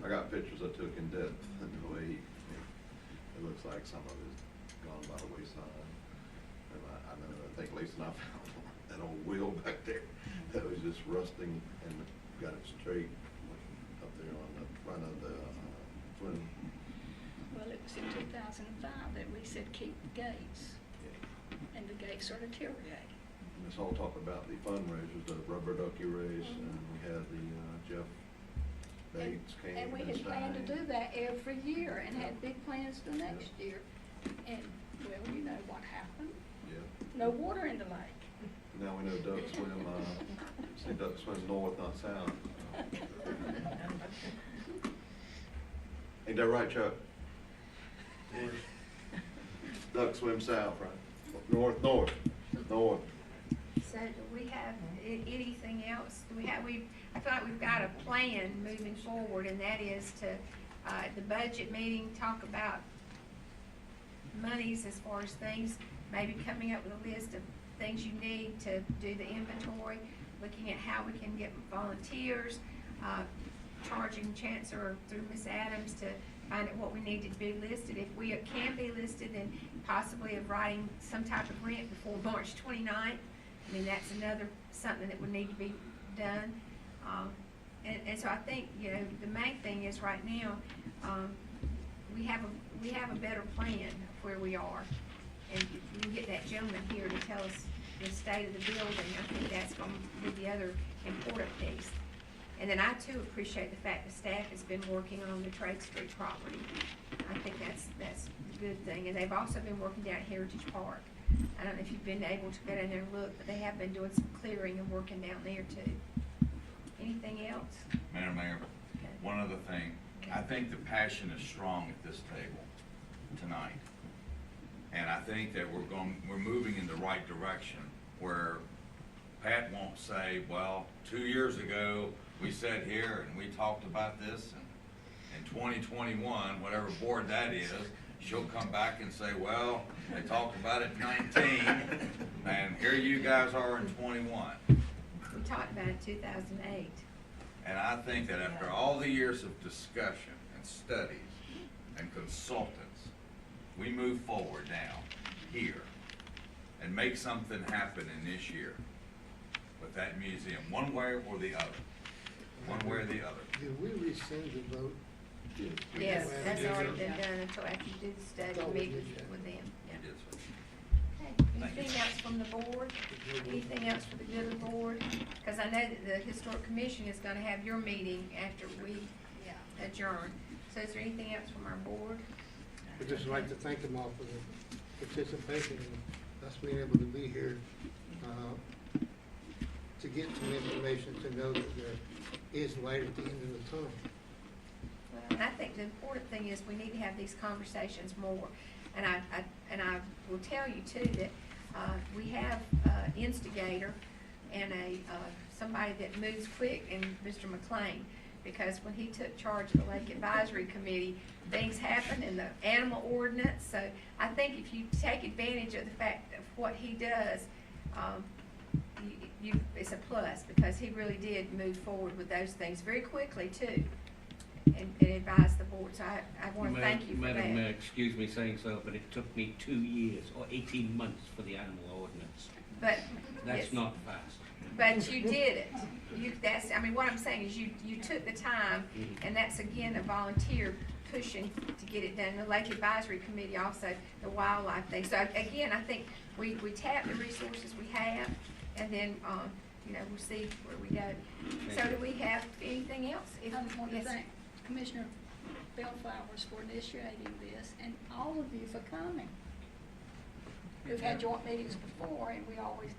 I got pictures I took in depth, and the way it looks like some of it's gone by the wayside. And I know, I think Lisa and I found that old wheel back there that was just rusting, and got it straight up there on the front of the twin. Well, it was in 2005 that we said keep the gates, and the gates are deteriorating. Let's all talk about the fundraisers, the rubber ducky race, and we had the Jeff Bates came. And we had planned to do that every year and had big plans the next year. And, well, you know what happened. Yeah. No water in the lake. Now we know duck swim, say duck swim north, not south. Ain't that right, Chuck? Duck swim south, right? North. So do we have anything else? I feel like we've got a plan moving forward, and that is to, at the budget meeting, talk about monies as far as things, maybe coming up with a list of things you need to do the inventory, looking at how we can get volunteers, charging Chancellor through Ms. Adams to find out what we need to be listed. If we can be listed, then possibly of writing some type of grant before March 29th. I mean, that's another, something that would need to be done. And so I think, you know, the main thing is right now, we have a better plan of where we are. And you can get that gentleman here to tell us the state of the building. I think that's going to be the other important piece. And then I too appreciate the fact the staff has been working on the Trade Street property. I think that's a good thing, and they've also been working down at Heritage Park. I don't know if you've been able to go down there and look, but they have been doing some clearing and working down there too. Anything else? Madam Mayor, one other thing. I think the passion is strong at this table tonight. And I think that we're moving in the right direction, where Pat won't say, well, 2 years ago, we sat here and we talked about this, and in 2021, whatever board that is, she'll come back and say, well, they talked about it in 19, and here you guys are in 21. We talked about it in 2008. And I think that after all the years of discussion and studies and consultants, we move forward now, here, and make something happen in this year with that museum, one way or the other. One way or the other. Did we rescind the vote? Yes, that's already been done until after you do the study, meet with them. Yeah. We did so. Okay, anything else from the board? Anything else for the good of the board? Because I know that the Historic Commission is gonna have your meeting after we adjourn. So is there anything else from our board? I'd just like to thank them all for the participation and us being able to be here, to get some information, to know that there is light at the end of the tunnel. Well, and I think the important thing is we need to have these conversations more. And I will tell you too that, we have an instigator and somebody that moves quick in Mr. McLean. Because when he took charge of the Lake Advisory Committee, things happened in the animal ordinance. So I think if you take advantage of the fact of what he does, it's a plus, because he really did move forward with those things very quickly too, and advise the board. So I want to thank you for that. Madam Mayor, excuse me saying so, but it took me 2 years or 18 months for the animal ordinance. But That's yes, not fast. But you did it. I mean, what I'm saying is you took the time, and that's again a volunteer pushing to get it done. The Lake Advisory Committee also, the wildlife thing. So again, I think we tap the resources we have, and then, we'll see where we go. So do we have anything else? I want to Yes. thank Commissioner Bellflowers for initiating this, and all of you for coming. We've had joint meetings before, and we always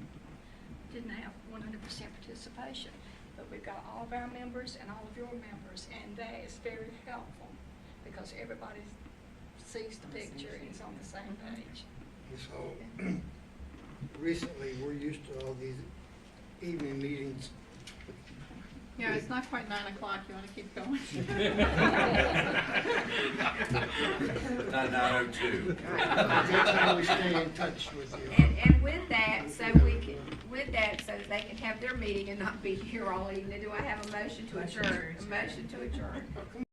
didn't have 100% participation, but we've got all of our members and all of your members, and that is very helpful, because everybody sees the picture and is on the same page. So, recently, we're used to all these evening meetings. Yeah, it's not quite 9 o'clock, you wanna keep going? Not 9:02. That's how we stay in touch with you. And with that, so they can have their meeting and not be here all evening. Do I have a motion to adjourn? A motion to adjourn.